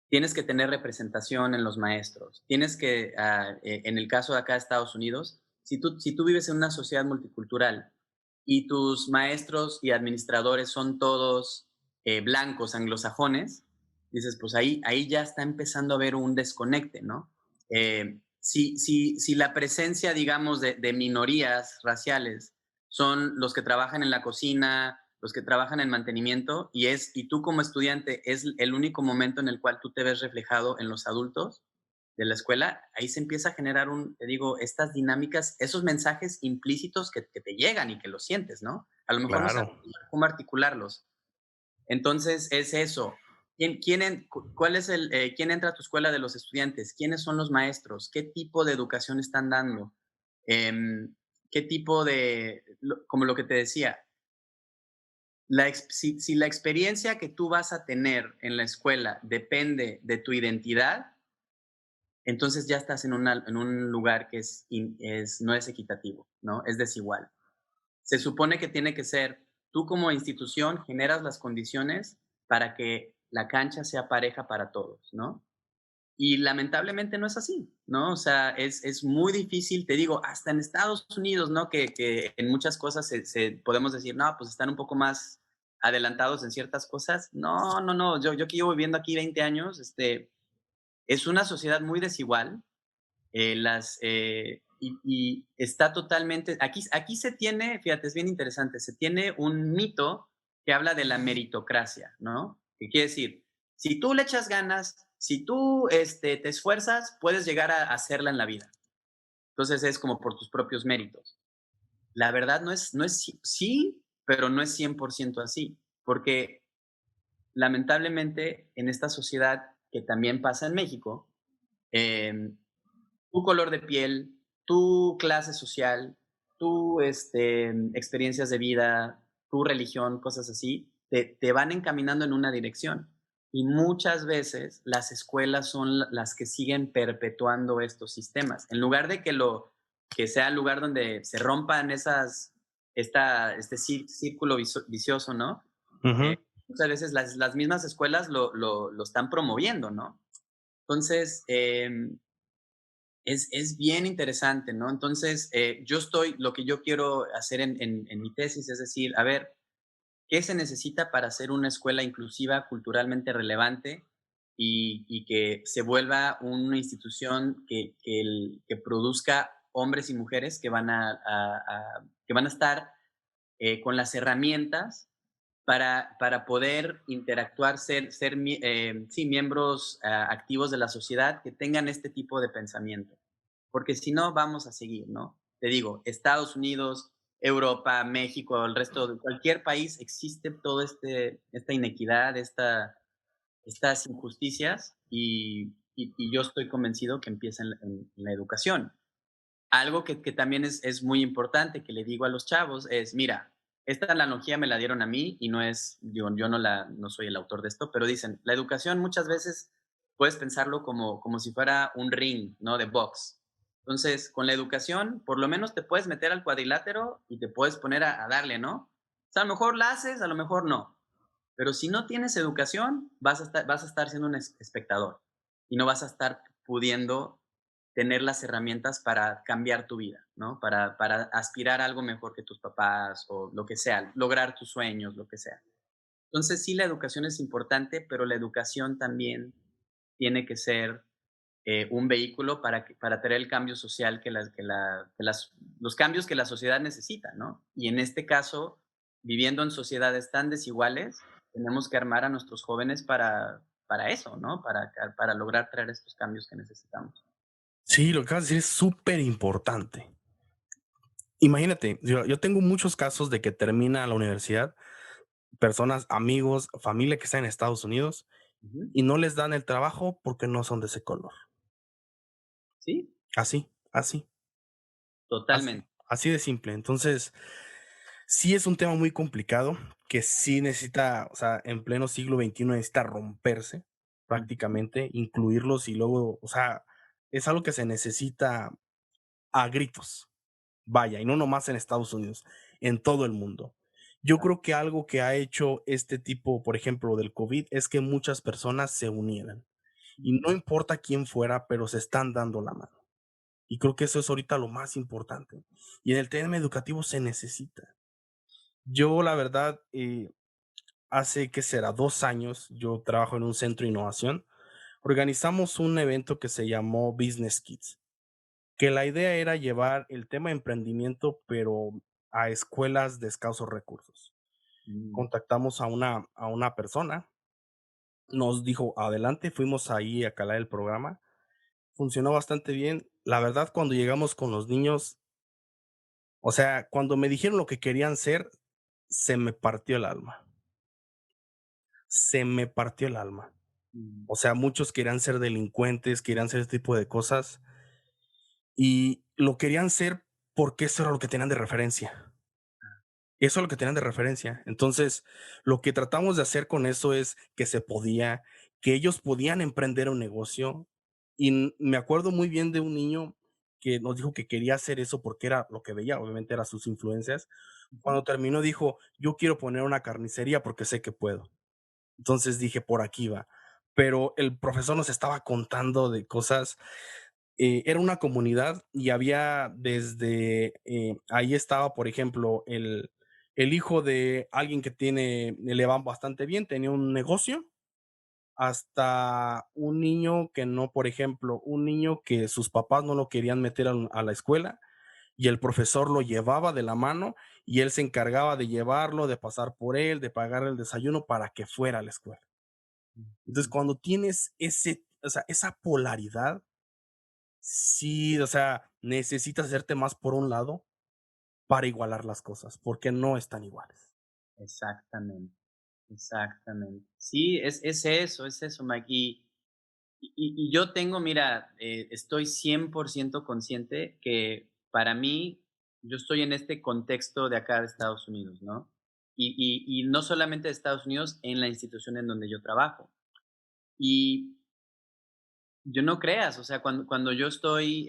Tienes que tener representación en los maestros. En el caso de acá de Estados Unidos, si tú vives en una sociedad multicultural y tus maestros y administradores son todos blancos, anglosajones, dices, pues ahí ya está empezando a haber un desconecte, ¿no? Si la presencia, digamos, de minorías raciales son los que trabajan en la cocina, los que trabajan en mantenimiento, y tú como estudiante es el único momento en el cual tú te ves reflejado en los adultos de la escuela, ahí se empieza a generar te digo, estas dinámicas, esos mensajes implícitos que te llegan y que los sientes, ¿no? A lo mejor no sabes Claro. cómo articularlos. Entonces es eso. ¿Quién entra a tu escuela de los estudiantes? ¿Quiénes son los maestros? ¿Qué tipo de educación están dando? Em, ¿Qué tipo como lo que te decía, si la experiencia que tú vas a tener en la escuela depende de tu identidad, entonces ya estás en un lugar que no es equitativo, ¿no? Es desigual. Se supone que tiene que ser, tú como institución generas las condiciones para que la cancha sea pareja para todos, ¿no? Y lamentablemente no es así, ¿no? O sea, es muy difícil, te digo, hasta en Estados Unidos, ¿no? Que en muchas cosas podemos decir, no, pues están un poco más adelantados en ciertas cosas. No, no, no, yo que llevo viviendo aquí 20 años, es una sociedad muy desigual, y está totalmente, aquí se tiene, fíjate, es bien interesante, se tiene un mito que habla de la meritocracia, ¿no? ¿Qué quiere decir? Si tú le echas ganas, si tú te esfuerzas, puedes llegar a hacerla en la vida. Entonces es como por tus propios méritos. La verdad no es sí, pero no es 100% así, porque lamentablemente en esta sociedad que también pasa en México, eh, tu color de piel, tu clase social, tu experiencias de vida, tu religión, cosas así, te van encaminando en una dirección. Y muchas veces las escuelas son las que siguen perpetuando estos sistemas. En lugar de que sea el lugar donde se rompan este círculo vicioso, ¿no? Ujú. Muchas veces las mismas escuelas lo están promoviendo, ¿no? Entonces, es bien interesante, ¿no? Entonces, lo que yo quiero hacer en mi tesis es decir, a ver, ¿qué se necesita para hacer una escuela inclusiva, culturalmente relevante y que se vuelva una institución que produzca hombres y mujeres que que van a estar con las herramientas para poder interactuar, sí, miembros activos de la sociedad que tengan este tipo de pensamiento. Porque si no, vamos a seguir, ¿no? Te digo, Estados Unidos, Europa, México, el resto de cualquier país existe todo esta inequidad, estas injusticias y yo estoy convencido que empieza en la educación. Algo que también es muy importante que le digo a los chavos es, mira, esta analogía me la dieron a mí y no es, yo no soy el autor de esto, pero dicen, la educación muchas veces puedes pensarlo como si fuera un ring, ¿no? De box. Entonces, con la educación, por lo menos te puedes meter al cuadrilátero y te puedes poner a darle, ¿no? O sea, a lo mejor la haces, a lo mejor no. Pero si no tienes educación, vas a estar siendo un espectador y no vas a estar pudiendo tener las herramientas para cambiar tu vida, ¿no? Para aspirar a algo mejor que tus papás o lo que sea, lograr tus sueños, lo que sea. Entonces, sí, la educación es importante, pero la educación también tiene que ser un vehículo para traer el cambio social los cambios que la sociedad necesita, ¿no? Y en este caso, viviendo en sociedades tan desiguales, tenemos que armar a nuestros jóvenes para eso, ¿no? Para lograr traer estos cambios que necesitamos. Sí, lo que acabas de decir es súper importante. Imagínate, yo tengo muchos casos de que termina la universidad, personas, amigos, familia que está en Estados Unidos Ujú. y no les dan el trabajo porque no son de ese color. Sí, Así, así, así, totalmente. así de simple. Entonces, sí es un tema muy complicado que sí necesita, o sea, en pleno siglo XXI necesita romperse Ujú. prácticamente, incluirlos y luego, o sea, es algo que se necesita a gritos. Vaya, y no nomás en Estados Unidos, en todo el mundo. Yo Claro. creo que algo que ha hecho este tipo, por ejemplo, del COVID, es que muchas personas se unieran. Y no Ujú. importa quién fuera, pero se están dando la mano. Y creo que eso es ahorita lo más importante. Y en el tema educativo se necesita. Yo, la verdad, hace que será 2 años, yo trabajo en un centro de innovación. Organizamos un evento que se llamó Business Kids, que la idea era llevar el tema de emprendimiento, pero a escuelas de escasos recursos. Mm. Contactamos a una persona, nos dijo: "Adelante", fuimos ahí a calar el programa, funcionó bastante bien. La verdad, cuando llegamos con los niños, o sea, cuando me dijeron lo que querían ser, se me partió el alma, se me partió el alma. Mm. O sea, muchos querían ser delincuentes, querían hacer este tipo de cosas, y lo querían ser porque eso era lo que tenían de referencia. Eso es lo que tenían de referencia. Entonces, lo que tratamos de hacer con eso es que se podía, que ellos podían emprender un negocio. Y me acuerdo muy bien de un niño que nos dijo que quería hacer eso porque era lo que veía, obviamente eran sus influencias. Ujú. Cuando terminó dijo: "Yo quiero poner una carnicería porque sé que puedo". Entonces dije: "Por aquí va". Pero el profesor nos estaba contando de cosas. Era una comunidad y había desde, ahí estaba, por ejemplo, el hijo de alguien que le va bastante bien, tenía un negocio, hasta un niño que no, por ejemplo, un niño que sus papás no lo querían meter a la escuela y el profesor lo llevaba de la mano y él se encargaba de llevarlo, de pasar por él, de pagar el desayuno para que fuera a la escuela. Entonces, Ujú. cuando tienes o sea, esa polaridad, sí, o sea, necesitas hacerte más por un lado para igualar las cosas, porque no están iguales. Exactamente, exactamente. Sí, es eso, Mike. Y yo tengo, mira, estoy 100% consciente que para mí, yo estoy en este contexto de acá de Estados Unidos, ¿no? Y no solamente de Estados Unidos, en la institución en donde yo trabajo. Y yo no creas, o sea, cuando yo estoy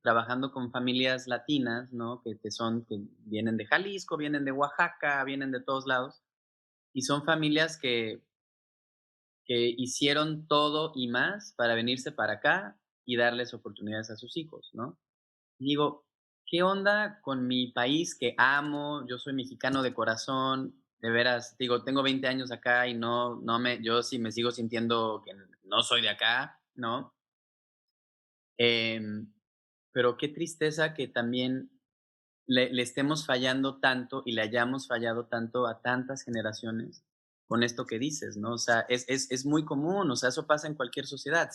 trabajando con familias latinas, ¿no? Que vienen de Jalisco, vienen de Oaxaca, vienen de todos lados, y son familias que hicieron todo y más para venirse para acá y darles oportunidades a sus hijos, ¿no? Y digo, ¿qué onda con mi país que amo? Yo soy mexicano de corazón, de veras, digo, tengo 20 años acá y yo sí me sigo sintiendo que no soy de acá, ¿no? Em, pero qué tristeza que también le estemos fallando tanto y le hayamos fallado tanto a tantas generaciones con esto que dices, ¿no? O sea, es muy común, o sea, eso pasa en cualquier sociedad.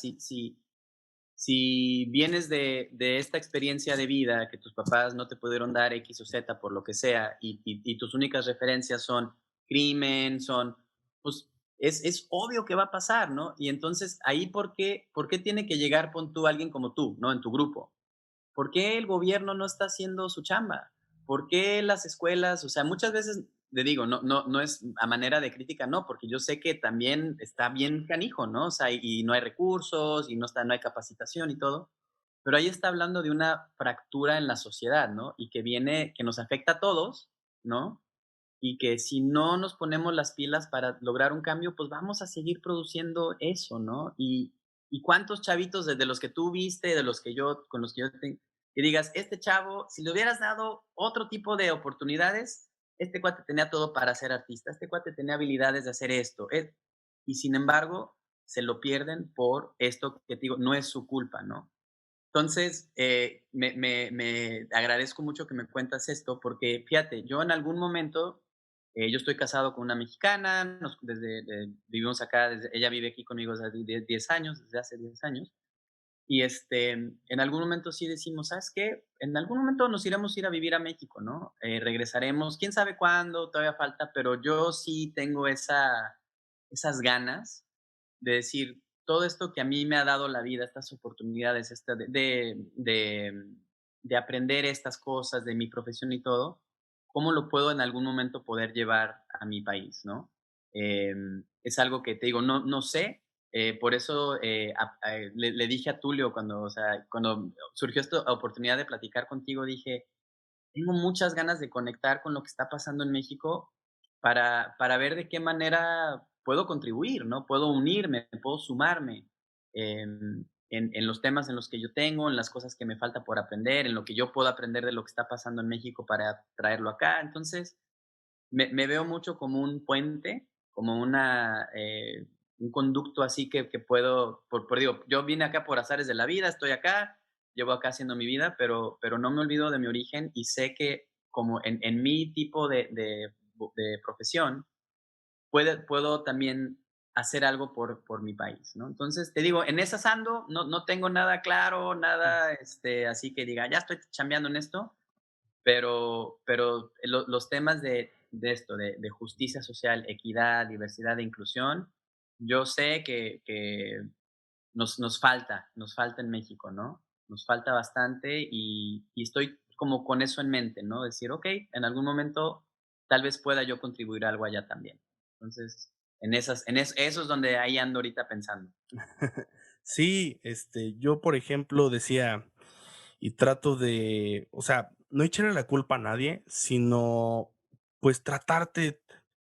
Si vienes de esta experiencia de vida que tus papás no te pudieron dar X o Z por lo que sea y tus únicas referencias son crimen, pues es obvio que va a pasar, ¿no? Y entonces ahí, ¿por qué tiene que llegar, pon tú, alguien como tú, ¿no? En tu grupo. ¿Por qué el gobierno no está haciendo su chamba? ¿Por qué las escuelas? O sea, muchas veces le digo, no es a manera de crítica, no, porque yo sé que también está bien canijo, ¿no? O sea, y no hay recursos, y no hay capacitación y todo, pero ahí está hablando de una fractura en la sociedad, ¿no? Y que nos afecta a todos, ¿no? Y que si no nos ponemos las pilas para lograr un cambio, pues vamos a seguir produciendo eso, ¿no? Y cuántos chavitos desde los que tú viste, con los que yo tengo, que digas, este chavo, si le hubieras dado otro tipo de oportunidades, este cuate tenía todo para ser artista, este cuate tenía habilidades de hacer esto, y sin embargo, se lo pierden por esto que te digo, no es su culpa, ¿no? Entonces, me agradezco mucho que me cuentas esto, porque fíjate, yo en algún momento, yo estoy casado con una mexicana, vivimos acá, ella vive aquí conmigo desde 10 años, desde hace 10 años, y en algún momento sí decimos, ¿sabes qué? En algún momento nos iremos a ir a vivir a México, ¿no? Regresaremos, quién sabe cuándo, todavía falta, pero yo sí tengo esas ganas de decir, todo esto que a mí me ha dado la vida, estas oportunidades, de aprender estas cosas de mi profesión y todo, ¿cómo lo puedo en algún momento poder llevar a mi país, no? Es algo que te digo, no sé, por eso le dije a Tulio o sea, cuando surgió esta oportunidad de platicar contigo, dije, tengo muchas ganas de conectar con lo que está pasando en México para ver de qué manera puedo contribuir, ¿no? Puedo unirme, puedo sumarme en los temas en los que yo tengo, en las cosas que me falta por aprender, en lo que yo puedo aprender de lo que está pasando en México para traerlo acá. Entonces, me veo mucho como un puente, como un conducto así que puedo, digo, yo vine acá por azares de la vida, estoy acá, llevo acá haciendo mi vida, pero no me olvido de mi origen y sé que como en mi tipo de profesión, puedo también hacer algo por mi país, ¿no? Entonces, te digo, en esas ando, no tengo nada claro, nada así que diga, ya estoy chambeando en esto, pero los temas de esto, de justicia social, equidad, diversidad e inclusión, yo sé que nos falta en México, ¿no? Nos falta bastante y estoy como con eso en mente, ¿no? Decir, ok, en algún momento tal vez pueda yo contribuir algo allá también. Entonces, eso es donde ahí ando ahorita pensando. Sí, yo, por ejemplo, decía y trato de, o sea, no echarle la culpa a nadie, sino, pues, tratarte,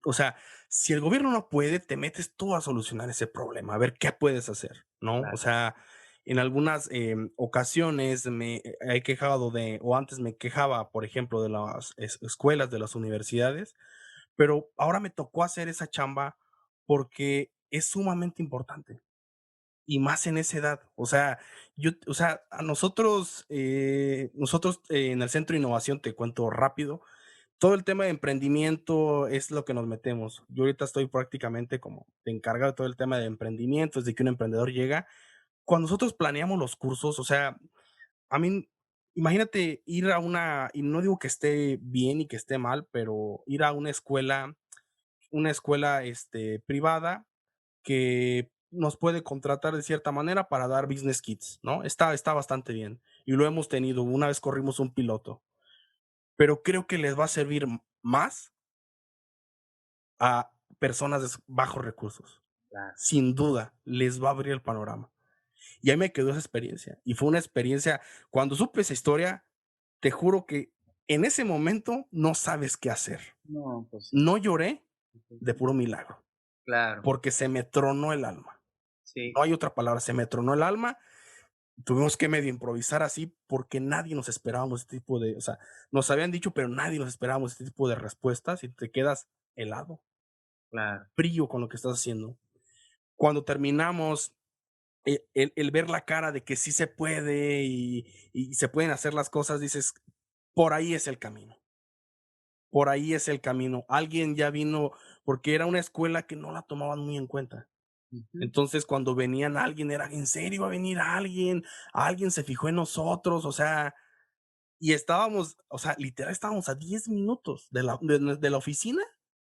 o sea, si el gobierno no puede, te metes tú a solucionar ese problema, a ver qué puedes hacer, ¿no? O Claro, sea, en algunas, ocasiones me he quejado o antes me quejaba, por ejemplo, de las escuelas, de las universidades, pero ahora me tocó hacer esa chamba porque es sumamente importante. Y más en esa edad. O sea, a nosotros en el Centro de Innovación, te cuento rápido, todo el tema de emprendimiento es lo que nos metemos. Yo ahorita estoy prácticamente como encargado de todo el tema de emprendimiento, desde que un emprendedor llega. Cuando nosotros planeamos los cursos, o sea, a mí, imagínate ir a y no digo que esté bien y que esté mal, pero ir a una escuela, privada que nos puede contratar de cierta manera para dar business kits, ¿no? Está bastante bien. Y lo hemos tenido, una vez corrimos un piloto, pero creo que les va a servir más a personas de bajos recursos. claro. Sin duda, les va a abrir el panorama. Y ahí me quedó esa experiencia. Y fue una experiencia, cuando supe esa historia, te juro que en ese momento no sabes qué hacer. No, pues sí. No lloré de puro milagro, Claro, porque se me tronó el alma. sí, No hay otra palabra, se me tronó el alma. Tuvimos que medio improvisar así porque nadie nos esperábamos este tipo de, o sea, nos habían dicho, pero nadie nos esperábamos este tipo de respuestas y te quedas helado, claro. frío con lo que estás haciendo. Cuando terminamos, el ver la cara de que sí se puede y se pueden hacer las cosas, dices, por ahí es el camino, por ahí es el camino. Alguien ya vino, porque era una escuela que no la tomaban muy en cuenta. Ujú. Entonces, cuando venían alguien, era, ¿en serio va a venir alguien? Alguien se fijó en nosotros, o sea, y estábamos, o sea, literal estábamos a 10 minutos de la oficina,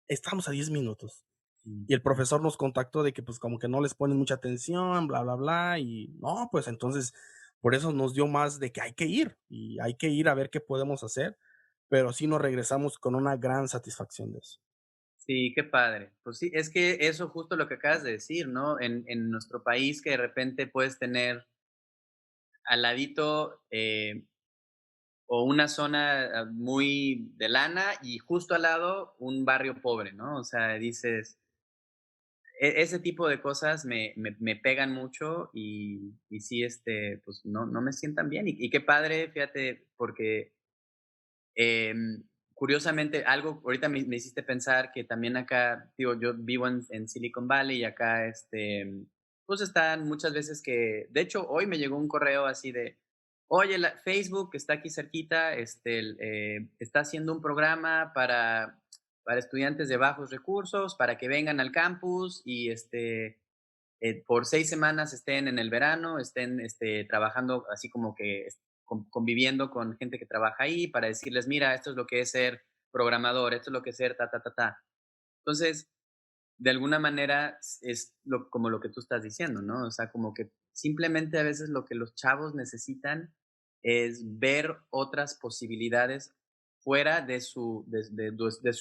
estábamos a 10 minutos. Sí, Y el profesor nos contactó de que, pues, como que no les ponen mucha atención, bla, bla, bla, y no, pues, entonces, por eso nos dio más de que hay que ir, y hay que ir a ver qué podemos hacer, pero sí nos regresamos con una gran satisfacción de eso. sí, qué padre. Pues sí, es que eso justo lo que acabas de decir, ¿no? En nuestro país que de repente puedes tener al ladito, o una zona muy de lana y justo al lado un barrio pobre, ¿no? O sea, dices, ese tipo de cosas me pegan mucho y sí, pues no me sientan bien. Y qué padre, fíjate, porque curiosamente, algo ahorita me hiciste pensar que también acá, digo, yo vivo en Silicon Valley y acá, pues están muchas veces que, de hecho, hoy me llegó un correo así de, oye, Facebook que está aquí cerquita, está haciendo un programa para estudiantes de bajos recursos, para que vengan al campus y por 6 semanas estén en el verano, estén trabajando así como que conviviendo con gente que trabaja ahí para decirles, mira, esto es lo que es ser programador, esto es lo que es ser ta, ta, ta, ta. Entonces, de alguna manera es como lo que tú estás diciendo, ¿no? O sea, como que simplemente a veces lo que los chavos necesitan es ver otras posibilidades fuera de su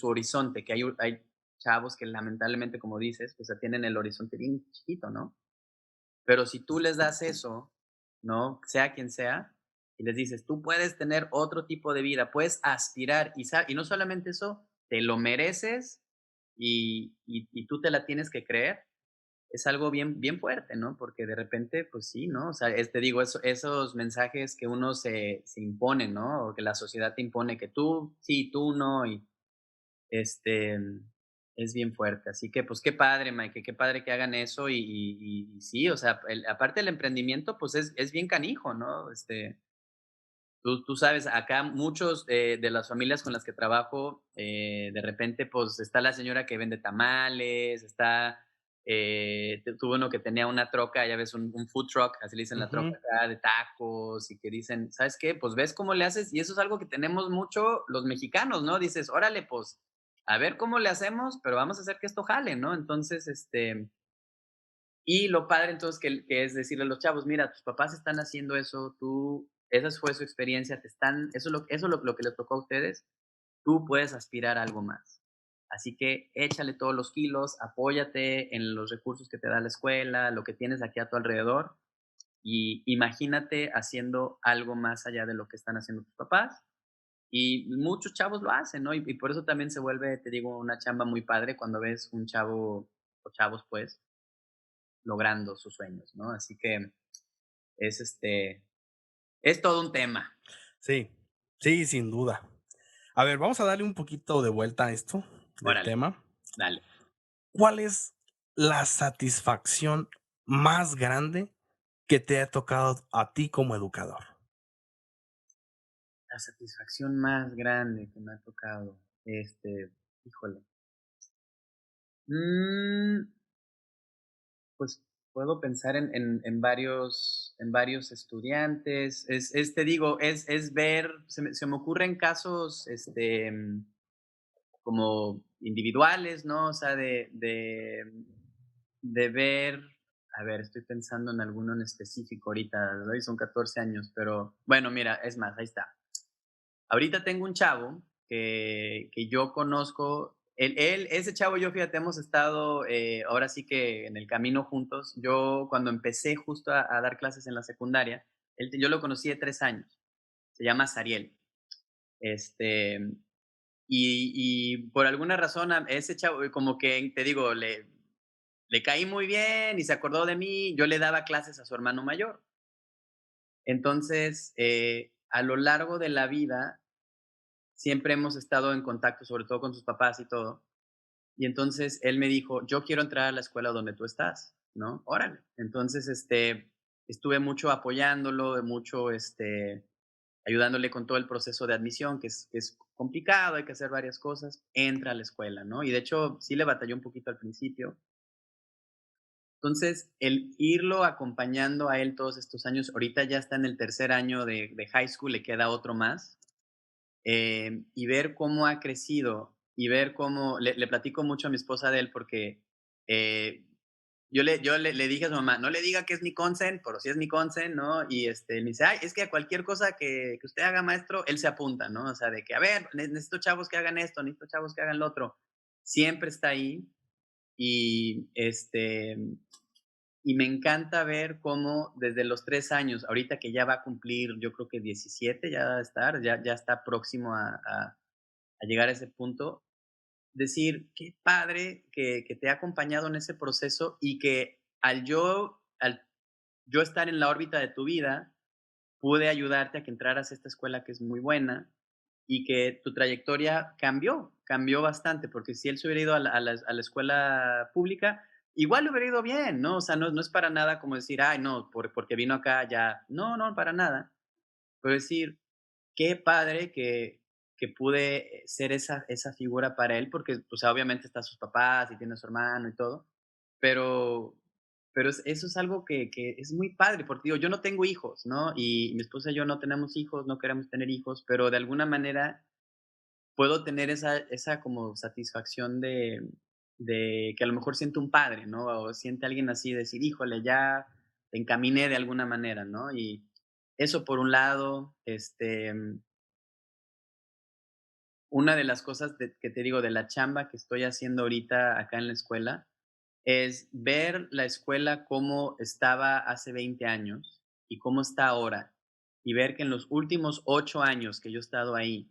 horizonte, que hay chavos que lamentablemente, como dices, pues tienen el horizonte bien chiquito, ¿no? Pero si tú les das eso, ¿no? Sea quien sea, y les dices, tú puedes tener otro tipo de vida, puedes aspirar y no solamente eso, te lo mereces y tú te la tienes que creer, es algo bien, bien fuerte, ¿no? Porque de repente, pues sí, ¿no? O sea, te digo, esos mensajes que uno se impone, ¿no? O que la sociedad te impone que tú sí, tú no, y este, es bien fuerte. Así que, pues, qué padre, Mike, qué padre que hagan eso y sí, o sea, aparte del emprendimiento, pues, es bien canijo, ¿no? Tú sabes, acá muchos, de las familias con las que trabajo, de repente, pues, está la señora que vende tamales, tuve uno que tenía una troca, ya ves, un food truck, así le dicen la troca Ujú. acá, de tacos, y que dicen: "¿Sabes qué? Pues, ves cómo le haces", y eso es algo que tenemos mucho los mexicanos, ¿no? Dices: "Órale, pues, a ver cómo le hacemos, pero vamos a hacer que esto jale", ¿no? Entonces, y lo padre entonces que es decirle a los chavos, mira, tus papás están haciendo eso, esa fue su experiencia, eso es lo que les tocó a ustedes, tú puedes aspirar a algo más. Así que échale todos los kilos, apóyate en los recursos que te da la escuela, lo que tienes aquí a tu alrededor, y imagínate haciendo algo más allá de lo que están haciendo tus papás. Y muchos chavos lo hacen, ¿no? Y por eso también se vuelve, te digo, una chamba muy padre cuando ves un chavo, o chavos, pues, logrando sus sueños, ¿no? Así que es es todo un tema. Sí, sí, sin duda. A ver, vamos a darle un poquito de vuelta a esto del Órale, tema. dale. ¿Cuál es la satisfacción más grande que te ha tocado a ti como educador? La satisfacción más grande que me ha tocado, híjole, mm, pues puedo pensar en varios estudiantes. Te digo, es ver, se me ocurren casos, como individuales, ¿no? O sea, de ver, a ver, estoy pensando en alguno en específico ahorita, ¿verdad? Y son 14 años, pero bueno, mira, es más, ahí está. Ahorita tengo un chavo que yo conozco, ese chavo, yo fíjate, hemos estado ahora sí que en el camino juntos. Yo cuando empecé justo a dar clases en la secundaria, yo lo conocí de 3 años, se llama Sariel. Este, y por alguna razón a ese chavo, como que te digo, le caí muy bien y se acordó de mí, yo le daba clases a su hermano mayor. Entonces, a lo largo de la vida, siempre hemos estado en contacto, sobre todo con sus papás y todo. Y entonces él me dijo, yo quiero entrar a la escuela donde tú estás. ¿no? Órale. Entonces, estuve mucho apoyándolo, mucho, ayudándole con todo el proceso de admisión, que es complicado, hay que hacer varias cosas. Entra a la escuela, ¿no? Y de hecho, sí le batalló un poquito al principio. Entonces, el irlo acompañando a él todos estos años, ahorita ya está en el tercer año de high school, le queda otro más, y ver cómo ha crecido y ver cómo le platico mucho a mi esposa de él porque eh, yo le dije a su mamá, no le diga que es mi consent, pero sí es mi consent, ¿no? Y me dice, ay, es que a cualquier cosa que usted haga, maestro, él se apunta, ¿no? O sea, de que, a ver, necesito chavos que hagan esto, necesito chavos que hagan lo otro. Siempre está ahí y, y me encanta ver cómo desde los 3 años, ahorita que ya va a cumplir, yo creo que 17, ya va a estar, ya está próximo a llegar a ese punto, decir, qué padre que te ha acompañado en ese proceso y que al yo estar en la órbita de tu vida, pude ayudarte a que entraras a esta escuela que es muy buena y que tu trayectoria cambió bastante, porque si él se hubiera ido a la escuela pública, igual le hubiera ido bien, ¿no? O sea, no es para nada como decir: "Ay, no, porque vino acá ya", no, no, para nada. Pero decir: "Qué padre que pude ser esa figura para él", porque, o sea, obviamente está sus papás y tiene a su hermano y todo, pero eso es algo que es muy padre, porque digo, yo no tengo hijos, ¿no? Y mi esposa y yo no tenemos hijos, no queremos tener hijos, pero de alguna manera puedo tener esa como satisfacción de que a lo mejor siento un padre, ¿no? O siente alguien así, decir: "Híjole, ya te encaminé de alguna manera", ¿no? Y eso por un lado, una de las cosas que te digo de la chamba que estoy haciendo ahorita acá en la escuela, es ver la escuela cómo estaba hace 20 años y cómo está ahora, y ver que en los últimos 8 años que yo he estado ahí,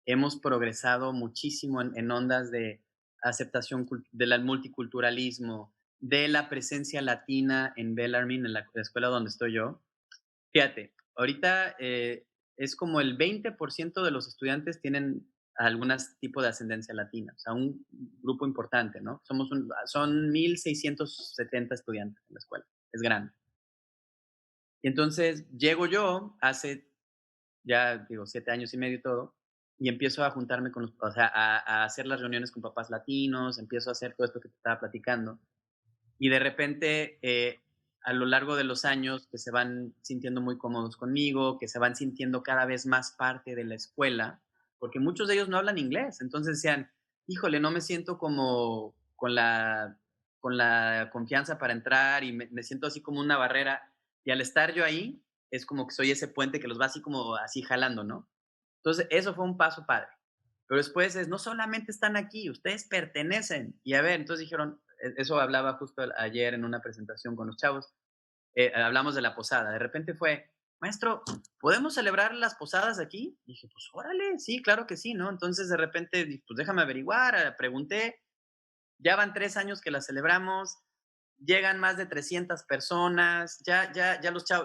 hemos progresado muchísimo en ondas de aceptación del multiculturalismo, de la presencia latina en Bellarmine, en la escuela donde estoy yo. Fíjate, ahorita es como el 20% de los estudiantes tienen algún tipo de ascendencia latina, o sea, un grupo importante, ¿no? Son 1,670 estudiantes en la escuela, es grande. Y entonces llego yo hace ya, digo, 7 años y medio y todo, y empiezo a juntarme o sea, a hacer las reuniones con papás latinos, empiezo a hacer todo esto que te estaba platicando. Y de repente, a lo largo de los años, que se van sintiendo muy cómodos conmigo, que se van sintiendo cada vez más parte de la escuela, porque muchos de ellos no hablan inglés. Entonces decían, híjole, no me siento como con la confianza para entrar y me siento así como una barrera. Y al estar yo ahí, es como que soy ese puente que los va así como así jalando, ¿no? Entonces, eso fue un paso padre. Pero después es, no solamente están aquí, ustedes pertenecen. Y a ver, entonces dijeron, eso hablaba justo ayer en una presentación con los chavos, hablamos de la posada. De repente fue, maestro, ¿podemos celebrar las posadas aquí? Y dije, pues órale, sí, claro que sí, ¿no? Entonces de repente, pues déjame averiguar, pregunté, ya van 3 años que las celebramos, llegan más de 300 personas, ya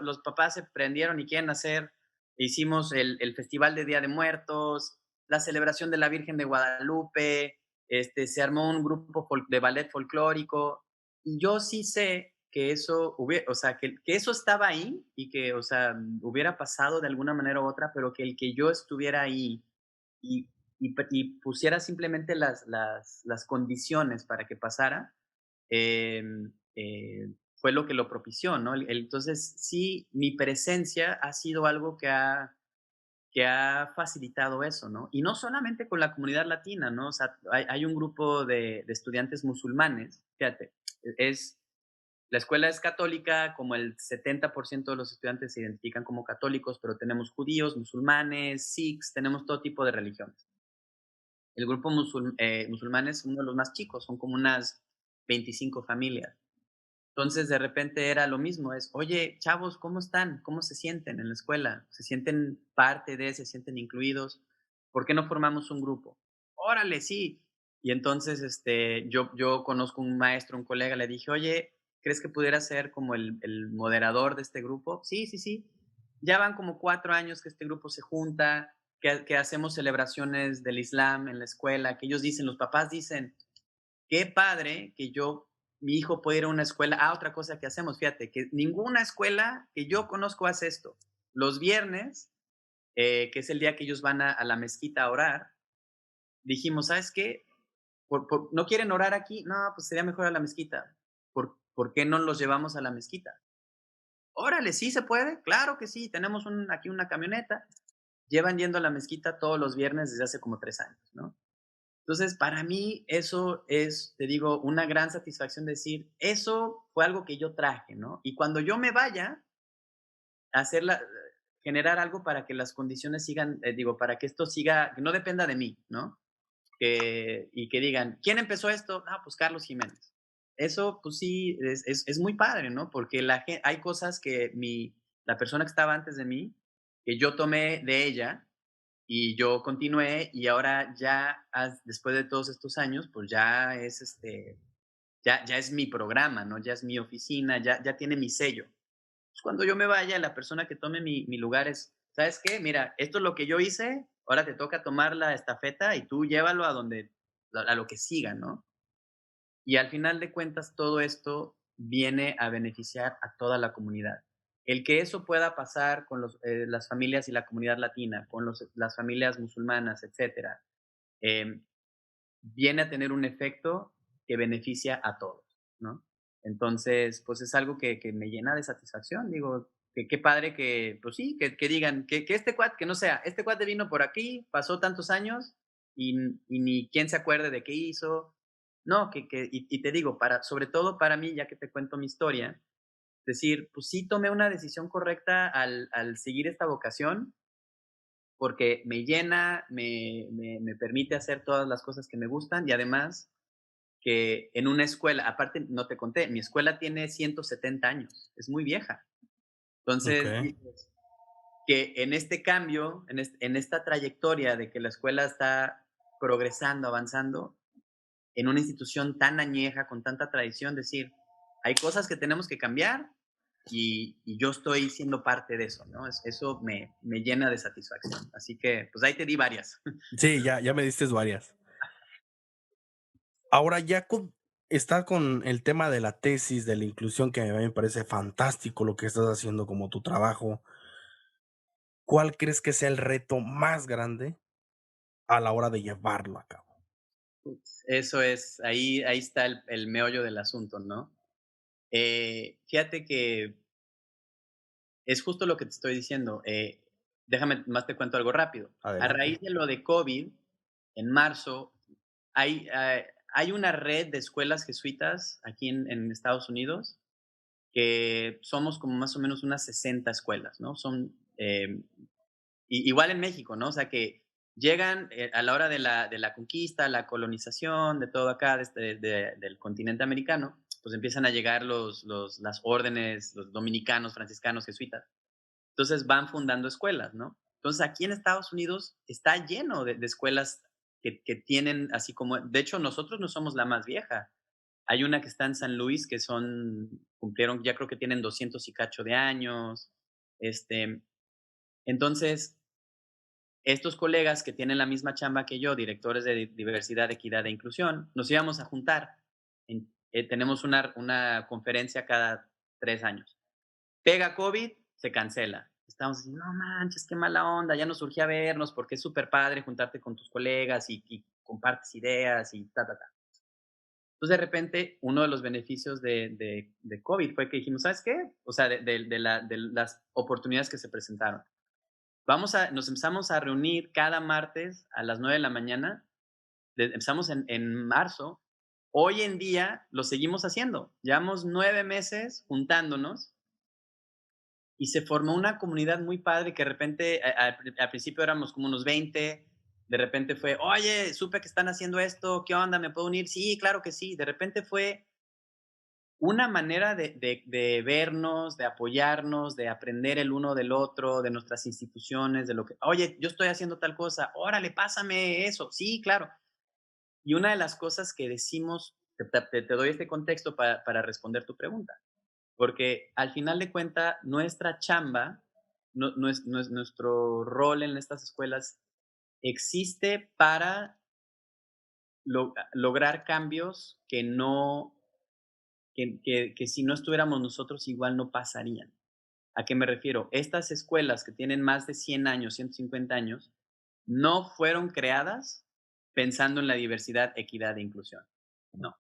los papás se prendieron y quieren hacer, hicimos el Festival de Día de Muertos, la celebración de la Virgen de Guadalupe, se armó un grupo de ballet folclórico, y yo sí sé que eso o sea, que eso estaba ahí y que, o sea, hubiera pasado de alguna manera u otra, pero que el que yo estuviera ahí y, y pusiera simplemente las condiciones para que pasara, fue lo que lo propició, ¿no? Entonces, sí, mi presencia ha sido algo que ha facilitado eso, ¿no? Y no solamente con la comunidad latina, ¿no? O sea, hay un grupo de estudiantes musulmanes, fíjate, es, la escuela es católica, como el 70% de los estudiantes se identifican como católicos, pero tenemos judíos, musulmanes, sikhs, tenemos todo tipo de religiones. El grupo musulmán es uno de los más chicos, son como unas 25 familias. Entonces, de repente era lo mismo, es, oye, chavos, ¿cómo están? ¿Cómo se sienten en la escuela? ¿Se sienten parte de, se sienten incluidos? ¿Por qué no formamos un grupo? Órale, sí. Y entonces, yo conozco un maestro, un colega, le dije, oye, ¿crees que pudiera ser como el moderador de este grupo? Sí, sí, sí. Ya van como 4 años que este grupo se junta, que hacemos celebraciones del Islam en la escuela, que ellos dicen, los papás dicen, qué padre que yo mi hijo puede ir a una escuela. Otra cosa que hacemos, fíjate, que ninguna escuela que yo conozco hace esto. Los viernes, que es el día que ellos van a la mezquita a orar, dijimos, ¿sabes qué? ¿No quieren orar aquí? No, pues sería mejor a la mezquita. ¿Por qué no los llevamos a la mezquita? Órale, ¿sí se puede? Claro que sí, tenemos aquí una camioneta. Llevan yendo a la mezquita todos los viernes desde hace como 3 años, ¿no? Entonces, para mí eso es, te digo, una gran satisfacción decir, eso fue algo que yo traje, ¿no? Y cuando yo me vaya, hacerla, generar algo para que las condiciones sigan, digo, para que esto siga, que no dependa de mí, ¿no? Y que digan, ¿quién empezó esto? Pues Carlos Jiménez. Eso, pues sí, es muy padre, ¿no? Porque hay cosas que la persona que estaba antes de mí, que yo tomé de ella y yo continué y ahora ya, después de todos estos años, pues ya es ya es mi programa, ¿no? Ya es mi oficina, ya tiene mi sello. Pues cuando yo me vaya, la persona que tome mi lugar es, ¿sabes qué? Mira, esto es lo que yo hice, ahora te toca tomar la estafeta y tú llévalo a lo que siga, ¿no? Y al final de cuentas, todo esto viene a beneficiar a toda la comunidad. El que eso pueda pasar con las familias y la comunidad latina, con las familias musulmanas, etcétera, em, viene a tener un efecto que beneficia a todos, ¿no? Entonces, pues es algo que me llena de satisfacción. Digo, que qué padre que, pues sí, que digan que este cuate, que no sea, este cuate vino por aquí, pasó tantos años y ni quién se acuerde de qué hizo. No, y te digo, sobre todo para mí, ya que te cuento mi historia, decir, pues sí tomé una decisión correcta al seguir esta vocación, porque me llena, me permite hacer todas las cosas que me gustan y además que en una escuela, aparte no te conté, mi escuela tiene 170 años, es muy vieja. Entonces, Ok. dices que en este cambio, en esta trayectoria de que la escuela está progresando, avanzando, en una institución tan añeja, con tanta tradición, decir, hay cosas que tenemos que cambiar y yo estoy siendo parte de eso, ¿no? Eso me llena de satisfacción. Así que, pues ahí te di varias. Sí, ya me diste varias. Ahora está con el tema de la tesis, de la inclusión, que a mí me parece fantástico lo que estás haciendo como tu trabajo. ¿Cuál crees que sea el reto más grande a la hora de llevarlo a cabo? Eso es, ahí está el meollo del asunto, ¿no? Fíjate que es justo lo que te estoy diciendo. Déjame, más te cuento algo rápido. A Adelante. raíz de lo de COVID, en marzo, hay una red de escuelas jesuitas aquí en Estados Unidos que somos como más o menos unas 60 escuelas, ¿no? Igual en México, ¿no? O sea, que llegan a la hora de la conquista, la colonización, de todo acá, del continente americano, pues empiezan a llegar las órdenes, los dominicanos, franciscanos, jesuitas. Entonces van fundando escuelas, ¿no? Entonces aquí en Estados Unidos está lleno de escuelas que tienen así como, de hecho nosotros no somos la más vieja. Hay una que está en San Luis que cumplieron, ya creo que tienen 200 y cacho de años. Este, entonces, estos colegas que tienen la misma chamba que yo, directores de diversidad, equidad e inclusión, nos íbamos a juntar. Tenemos una conferencia cada 3 años. Pega COVID, se cancela. Estamos así, no manches, qué mala onda, ya nos surgía vernos porque es súper padre juntarte con tus colegas y compartes ideas y ta, ta, ta. Entonces, de repente, uno de los beneficios de COVID fue que dijimos, ¿sabes qué? O sea, de las oportunidades que se presentaron. Nos empezamos a reunir cada martes a las 9 de la mañana. Empezamos en marzo. Hoy en día lo seguimos haciendo. Llevamos 9 meses juntándonos y se formó una comunidad muy padre que de repente, al principio éramos como unos 20, de repente fue, oye, supe que están haciendo esto, ¿qué onda? ¿Me puedo unir? Sí, claro que sí. De repente fue una manera de vernos, de apoyarnos, de aprender el uno del otro, de nuestras instituciones, de lo que, oye, yo estoy haciendo tal cosa, órale, pásame eso. Sí, claro. Y una de las cosas que decimos, te doy este contexto para responder tu pregunta, porque al final de cuentas, nuestra chamba, nuestro rol en estas escuelas existe para lograr cambios que no que si no estuviéramos nosotros igual no pasarían. ¿A qué me refiero? Estas escuelas que tienen más de 100 años, 150 años, no fueron creadas pensando en la diversidad, equidad e inclusión. No.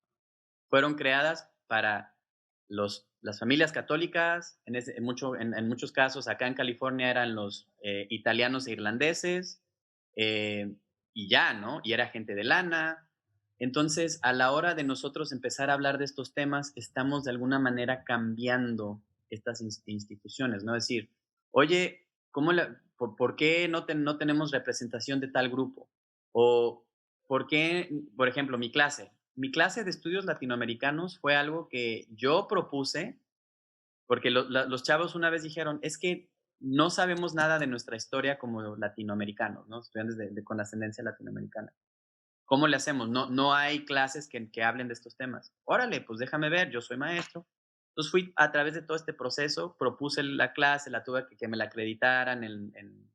Fueron creadas para las familias católicas, en muchos casos acá en California eran los italianos e irlandeses, y ya, ¿no? Y era gente de lana. Entonces, a la hora de nosotros empezar a hablar de estos temas, estamos de alguna manera cambiando estas instituciones, ¿no? Es decir, oye, ¿por qué no tenemos representación de tal grupo? O, ¿por qué, por ejemplo, mi clase de estudios latinoamericanos fue algo que yo propuse, porque los chavos una vez dijeron, es que no sabemos nada de nuestra historia como latinoamericanos, ¿no? Estudiantes con ascendencia latinoamericana. ¿Cómo le hacemos? No hay clases que hablen de estos temas. Órale, pues déjame ver, yo soy maestro. Entonces fui a través de todo este proceso, propuse la clase, la tuve que me la acreditaran en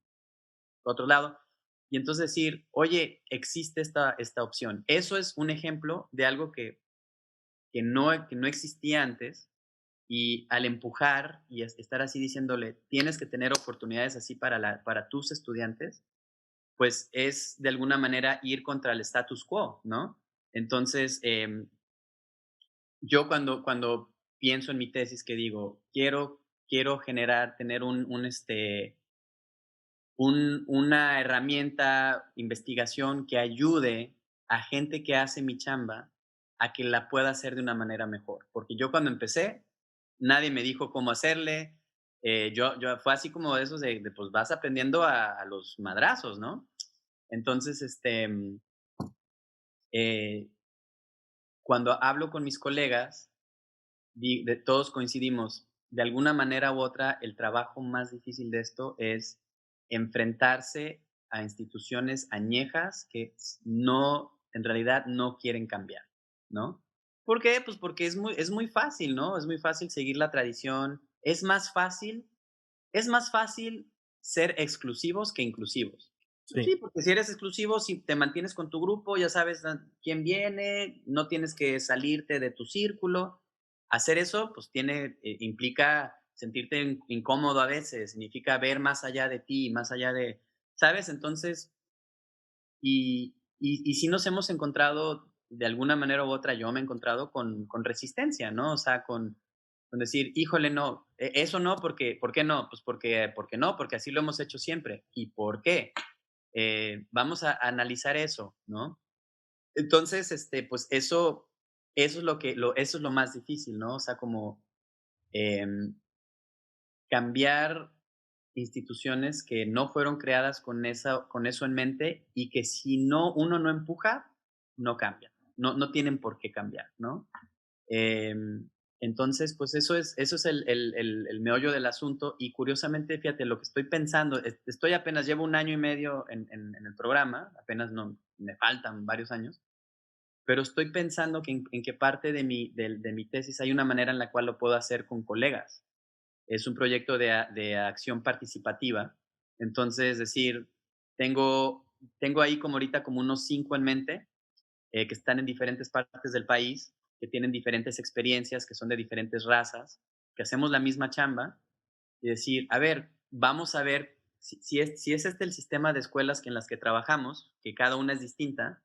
otro lado. Y entonces decir, oye, existe esta opción. Eso es un ejemplo de algo que no existía antes, y al empujar y estar así diciéndole, tienes que tener oportunidades así para tus estudiantes, pues es de alguna manera ir contra el status quo, ¿no? Entonces, yo cuando pienso en mi tesis que digo, quiero tener una herramienta, investigación que ayude a gente que hace mi chamba a que la pueda hacer de una manera mejor. Porque yo cuando empecé, nadie me dijo cómo hacerle. Yo fue así como de esos pues vas aprendiendo a los madrazos, ¿no? Entonces, eh, cuando hablo con mis colegas, todos coincidimos, de alguna manera u otra, el trabajo más difícil de esto es enfrentarse a instituciones añejas que en realidad no quieren cambiar, ¿no? ¿Por qué? Pues porque es muy fácil, ¿no? Es muy fácil seguir la tradición. Es más fácil ser exclusivos que inclusivos. Sí. Sí, porque si eres exclusivo, si te mantienes con tu grupo, ya sabes quién viene, no tienes que salirte de tu círculo. Hacer eso, pues implica sentirte incómodo a veces, significa ver más allá de ti, más allá de, ¿sabes? Entonces, y sí nos hemos encontrado, de alguna manera u otra, yo me he encontrado con resistencia, ¿no? O sea, con decir, híjole, no, eso no, ¿por qué no? Pues porque no, porque así lo hemos hecho siempre. ¿Y por qué? Vamos a analizar eso, ¿no? Entonces, pues eso es lo más difícil, ¿no? O sea, como em, cambiar instituciones que no fueron creadas con eso en mente y que si uno no empuja, no cambian, no tienen por qué cambiar, ¿no? Em, entonces, pues eso es el meollo del asunto y curiosamente, fíjate, lo que estoy pensando, llevo 1 año y medio en el programa, apenas no, me faltan varios años, pero estoy pensando en qué parte de mi tesis hay una manera en la cual lo puedo hacer con colegas. Es un proyecto de acción participativa. Entonces, es decir, tengo ahí como ahorita como unos 5 en mente, que están en diferentes partes del país, que tienen diferentes experiencias, que son de diferentes razas, que hacemos la misma chamba y decir, a ver, vamos a ver si es este el sistema de escuelas en las que trabajamos, que cada una es distinta,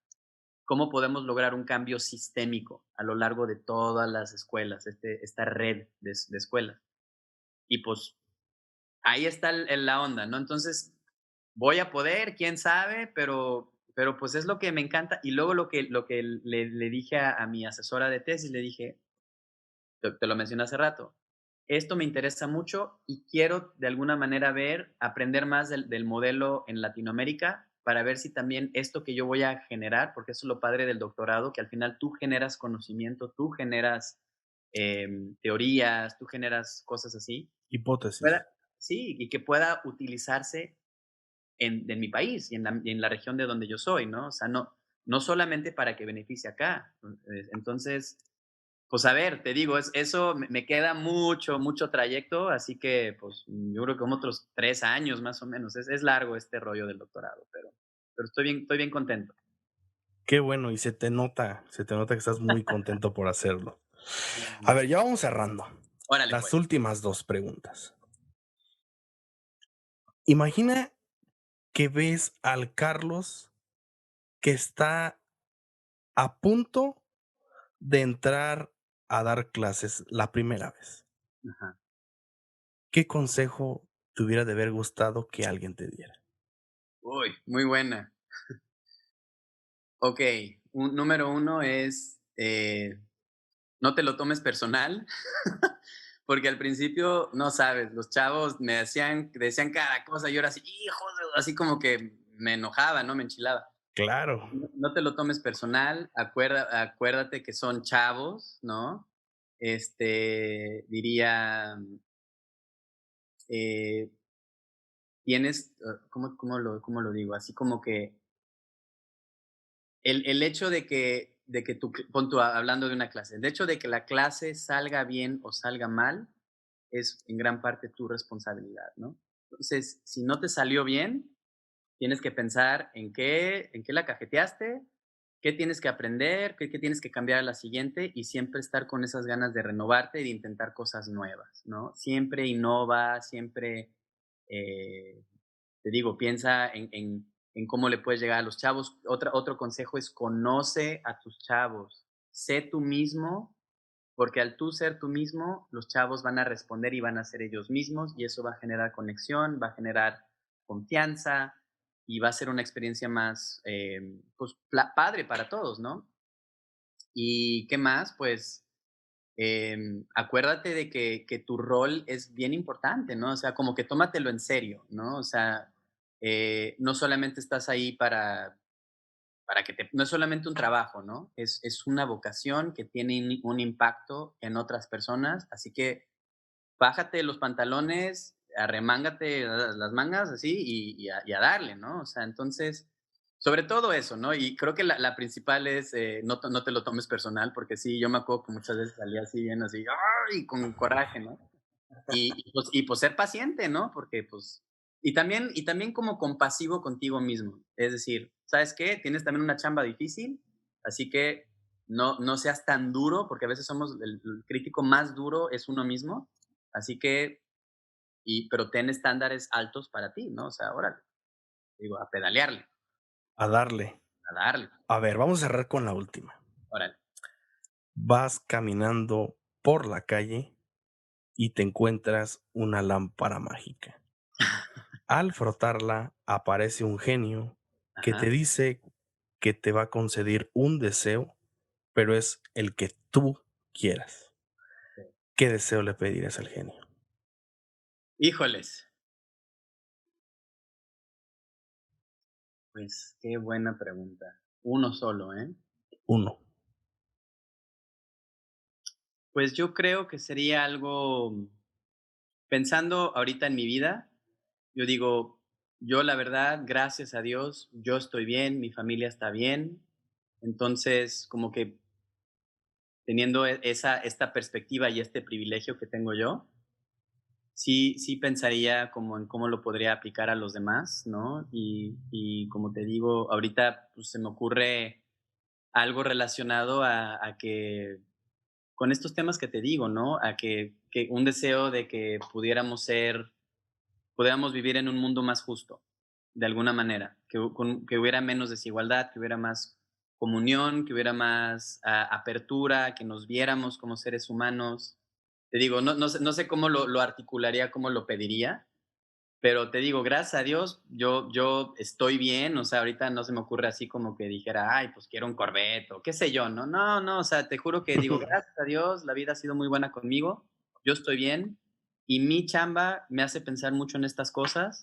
cómo podemos lograr un cambio sistémico a lo largo de todas las escuelas, esta red de escuelas. Y pues ahí está la onda, ¿no? Entonces, voy a poder, quién sabe, pero pues es lo que me encanta. Y luego lo que le dije a mi asesora de tesis, le dije, te lo mencioné hace rato, esto me interesa mucho y quiero de alguna manera aprender más del modelo en Latinoamérica para ver si también esto que yo voy a generar, porque eso es lo padre del doctorado, que al final tú generas conocimiento, tú generas teorías, tú generas cosas así, Hipótesis. pueda, sí, y que pueda utilizarse en mi país y en la región de donde yo soy, ¿no? O sea, no solamente para que beneficie acá. Entonces, pues a ver, te digo, eso me queda mucho, mucho trayecto, así que pues yo creo que como otros 3 años más o menos. Es largo este rollo del doctorado, pero estoy bien contento. Qué bueno, y se te nota que estás muy contento por hacerlo. A ver, ya vamos cerrando. Órale, Las pues. últimas 2 preguntas. Imagina que ves al Carlos que está a punto de entrar a dar clases la primera vez. Ajá. ¿Qué consejo te hubiera de haber gustado que alguien te diera? Uy, muy buena. Okey, número uno es, no te lo tomes personal, porque al principio, no sabes, los chavos decían cada cosa, y yo era así: "Hijos de", así como que me enojaba, ¿no? Me enchilaba. Claro, No te lo tomes personal, acuérdate que son chavos, ¿no? Diría, eh, tienes, ¿cómo lo digo? Así como que el hecho de que pon tú, hablando de una clase, el hecho de que la clase salga bien o salga mal es en gran parte tu responsabilidad, ¿no? Entonces, si no te salió bien, tienes que pensar en qué la cajeteaste, qué tienes que aprender, qué tienes que cambiar a la siguiente y siempre estar con esas ganas de renovarte y de intentar cosas nuevas, ¿no? Siempre innova, siempre, eh, te digo, piensa en cómo le puedes llegar a los chavos. Otro consejo es conoce a tus chavos, sé tú mismo, porque al tú ser tú mismo, los chavos van a responder y van a ser ellos mismos y eso va a generar conexión, va a generar confianza y va a ser una experiencia más, pues, padre para todos, ¿no? ¿Y qué más? Pues acuérdate de que tu rol es bien importante, ¿no? O sea, como que tómatelo en serio, ¿no? O sea, no solamente estás ahí no es solamente un trabajo, ¿no? Es una vocación que tiene un impacto en otras personas, así que bájate los pantalones, arremángate las mangas así y a darle, ¿no? O sea, entonces, sobre todo eso, ¿no? Y creo que la principal es no te lo tomes personal, porque sí, yo me acuerdo que muchas veces salía así bien, así, ¡ay! Con coraje, ¿no? Pues ser paciente, ¿no? Porque pues, y también como compasivo contigo mismo. Es decir, ¿sabes qué? Tienes también una chamba difícil, así que no seas tan duro, porque a veces somos el crítico más duro es uno mismo. Así que, pero ten estándares altos para ti, ¿no? O sea, órale, digo, a pedalearle, a darle. a darle, A ver, vamos a cerrar con la última. órale. Vas caminando por la calle y te encuentras una lámpara mágica. Al frotarla, aparece un genio que te Ajá. dice que te va a conceder un deseo, pero es el que tú quieras. Sí. ¿Qué deseo le pedirías al genio? Híjoles, pues qué buena pregunta. Uno solo, ¿eh? Uno. Pues yo creo que sería algo, pensando ahorita en mi vida, yo digo, yo la verdad, gracias a Dios, yo estoy bien, mi familia está bien. Entonces, como que teniendo esta perspectiva y este privilegio que tengo yo, sí pensaría como en cómo lo podría aplicar a los demás, ¿no? Y como te digo, ahorita pues, se me ocurre algo relacionado a que con estos temas que te digo, ¿no? A que un deseo de que pudiéramos vivir en un mundo más justo, de alguna manera, que hubiera menos desigualdad, que hubiera más comunión, que hubiera más apertura, que nos viéramos como seres humanos. Te digo, no sé cómo lo articularía, cómo lo pediría, pero te digo, gracias a Dios, yo estoy bien, o sea, ahorita no se me ocurre así como que dijera, ay, pues quiero un Corvette o qué sé yo, no, no, no, o sea, te juro que digo, gracias a Dios, la vida ha sido muy buena conmigo, yo estoy bien y mi chamba me hace pensar mucho en estas cosas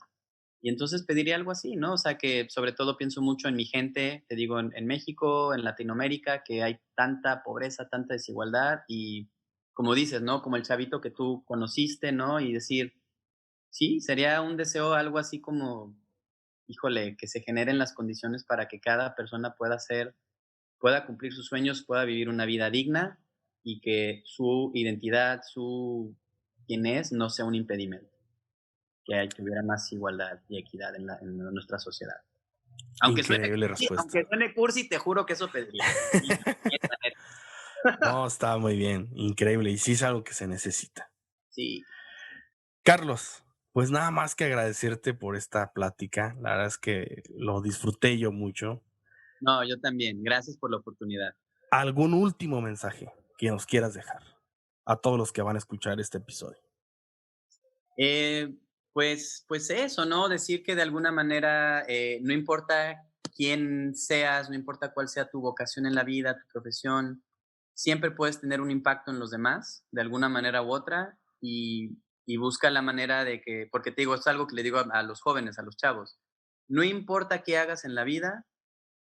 y entonces pediría algo así, ¿no? O sea, que sobre todo pienso mucho en mi gente, te digo, en México, en Latinoamérica, que hay tanta pobreza, tanta desigualdad y como dices, ¿no? Como el chavito que tú conociste, ¿no? Y decir, sí, sería un deseo algo así como, híjole, que se generen las condiciones para que cada persona pueda cumplir sus sueños, pueda vivir una vida digna y que su identidad, su quién es, no sea un impedimento, que hubiera más igualdad y equidad en nuestra sociedad. Aunque suene Increíble cursi, respuesta. aunque suene cursi, te juro que eso pediría. Sí, neta, neta. No, está muy bien, increíble, y sí es algo que se necesita. Sí. Carlos, pues nada más que agradecerte por esta plática, la verdad es que lo disfruté yo mucho. No, yo también. Gracias por la oportunidad. ¿Algún último mensaje que nos quieras dejar a todos los que van a escuchar este episodio? Eh, pues eso, ¿no? Decir que de alguna manera, no importa quién seas, no importa cuál sea tu vocación en la vida, tu profesión, siempre puedes tener un impacto en los demás, de alguna manera u otra, y busca la manera de que, porque te digo, es algo que le digo a los jóvenes, a los chavos, no importa qué hagas en la vida,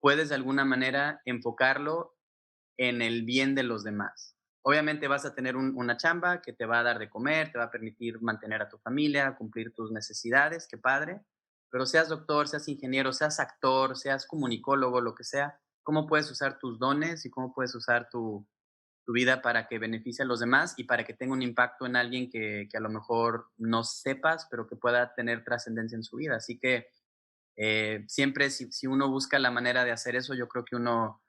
puedes de alguna manera enfocarlo en el bien de los demás. Obviamente vas a tener una chamba que te va a dar de comer, te va a permitir mantener a tu familia, cumplir tus necesidades, qué padre, pero seas doctor, seas ingeniero, seas actor, seas comunicólogo, lo que sea, ¿cómo puedes usar tus dones y cómo puedes usar tu vida para que beneficie a los demás y para que tenga un impacto en alguien que a lo mejor no sepas, pero que pueda tener trascendencia en su vida? Así que siempre si uno busca la manera de hacer eso, yo creo que uno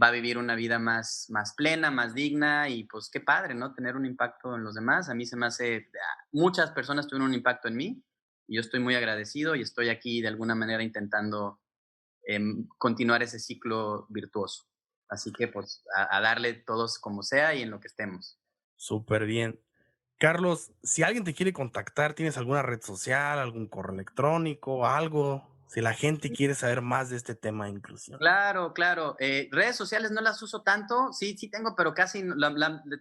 va a vivir una vida más plena, más digna y pues qué padre, ¿no? Tener un impacto en los demás. A mí se me hace, muchas personas tuvieron un impacto en mí y yo estoy muy agradecido y estoy aquí de alguna manera intentando continuar ese ciclo virtuoso. Así que pues a darle todos como sea y en lo que estemos. Súper bien. Carlos, si alguien te quiere contactar, ¿tienes alguna red social, algún correo electrónico, algo? Si la gente quiere saber más de este tema de inclusión. Claro, claro. Redes sociales no las uso tanto. Sí, sí tengo, pero casi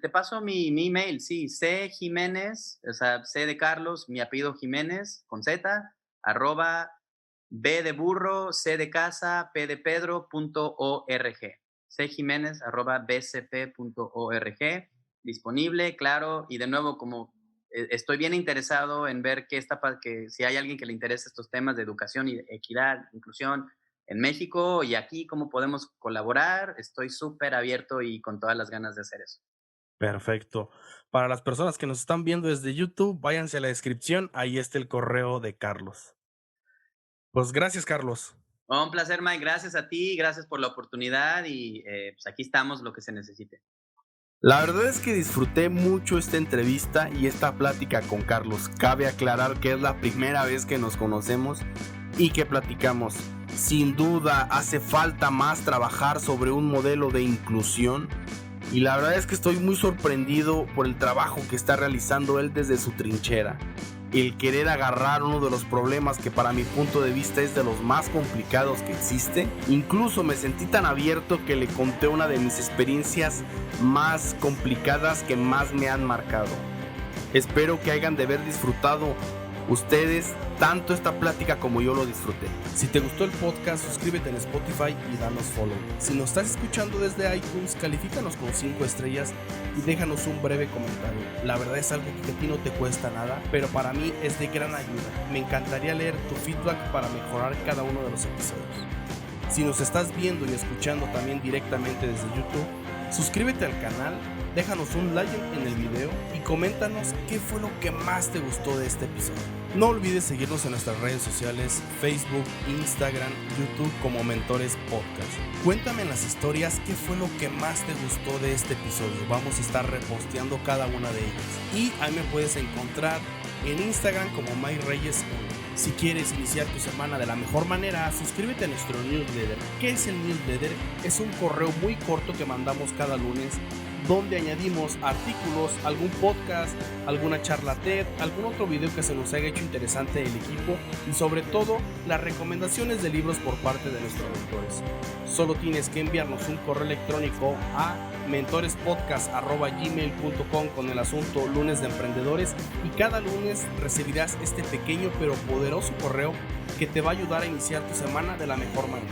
te paso mi email. Sí, C Jiménez, o sea, C de Carlos, mi apellido Jiménez, con Z, @ B de burro, C de casa, P de Pedro.org. C Jiménez @ bcp.org. Disponible, claro. Y de nuevo, como estoy bien interesado en ver que si hay alguien que le interesa estos temas de educación y equidad, inclusión en México y aquí, cómo podemos colaborar, estoy súper abierto y con todas las ganas de hacer eso. Perfecto. Para las personas que nos están viendo desde YouTube, váyanse a la descripción, ahí está el correo de Carlos. Pues gracias, Carlos. Un placer, Mike. Gracias a ti, gracias por la oportunidad y pues aquí estamos, lo que se necesite. La verdad es que disfruté mucho esta entrevista y esta plática con Carlos. Cabe aclarar que es la primera vez que nos conocemos y que platicamos. Sin duda hace falta más trabajar sobre un modelo de inclusión y la verdad es que estoy muy sorprendido por el trabajo que está realizando él desde su trinchera. El querer agarrar uno de los problemas que para mi punto de vista es de los más complicados que existe. Incluso me sentí tan abierto que le conté una de mis experiencias más complicadas que más me han marcado. Espero que hayan de haber disfrutado ustedes tanto esta plática como yo lo disfruté. Si te gustó el podcast, suscríbete en Spotify y danos follow. Si nos estás escuchando desde iTunes, califícanos con 5 estrellas y déjanos un breve comentario. La verdad es algo que a ti no te cuesta nada, pero para mí es de gran ayuda. Me encantaría leer tu feedback para mejorar cada uno de los episodios. Si nos estás viendo y escuchando también directamente desde YouTube, suscríbete al canal, déjanos un like en el video y coméntanos qué fue lo que más te gustó de este episodio. No olvides seguirnos en nuestras redes sociales, Facebook, Instagram, YouTube como Mentores Podcast. Cuéntame en las historias qué fue lo que más te gustó de este episodio. Vamos a estar reposteando cada una de ellas. Y ahí me puedes encontrar en Instagram como MyReyes1. Si quieres iniciar tu semana de la mejor manera, suscríbete a nuestro newsletter. ¿Qué es el newsletter? Es un correo muy corto que mandamos cada lunes donde añadimos artículos, algún podcast, alguna charla TED, algún otro video que se nos haya hecho interesante del equipo y sobre todo las recomendaciones de libros por parte de nuestros mentores. Solo tienes que enviarnos un correo electrónico a mentorespodcast@gmail.com con el asunto Lunes de Emprendedores y cada lunes recibirás este pequeño pero poderoso correo que te va a ayudar a iniciar tu semana de la mejor manera.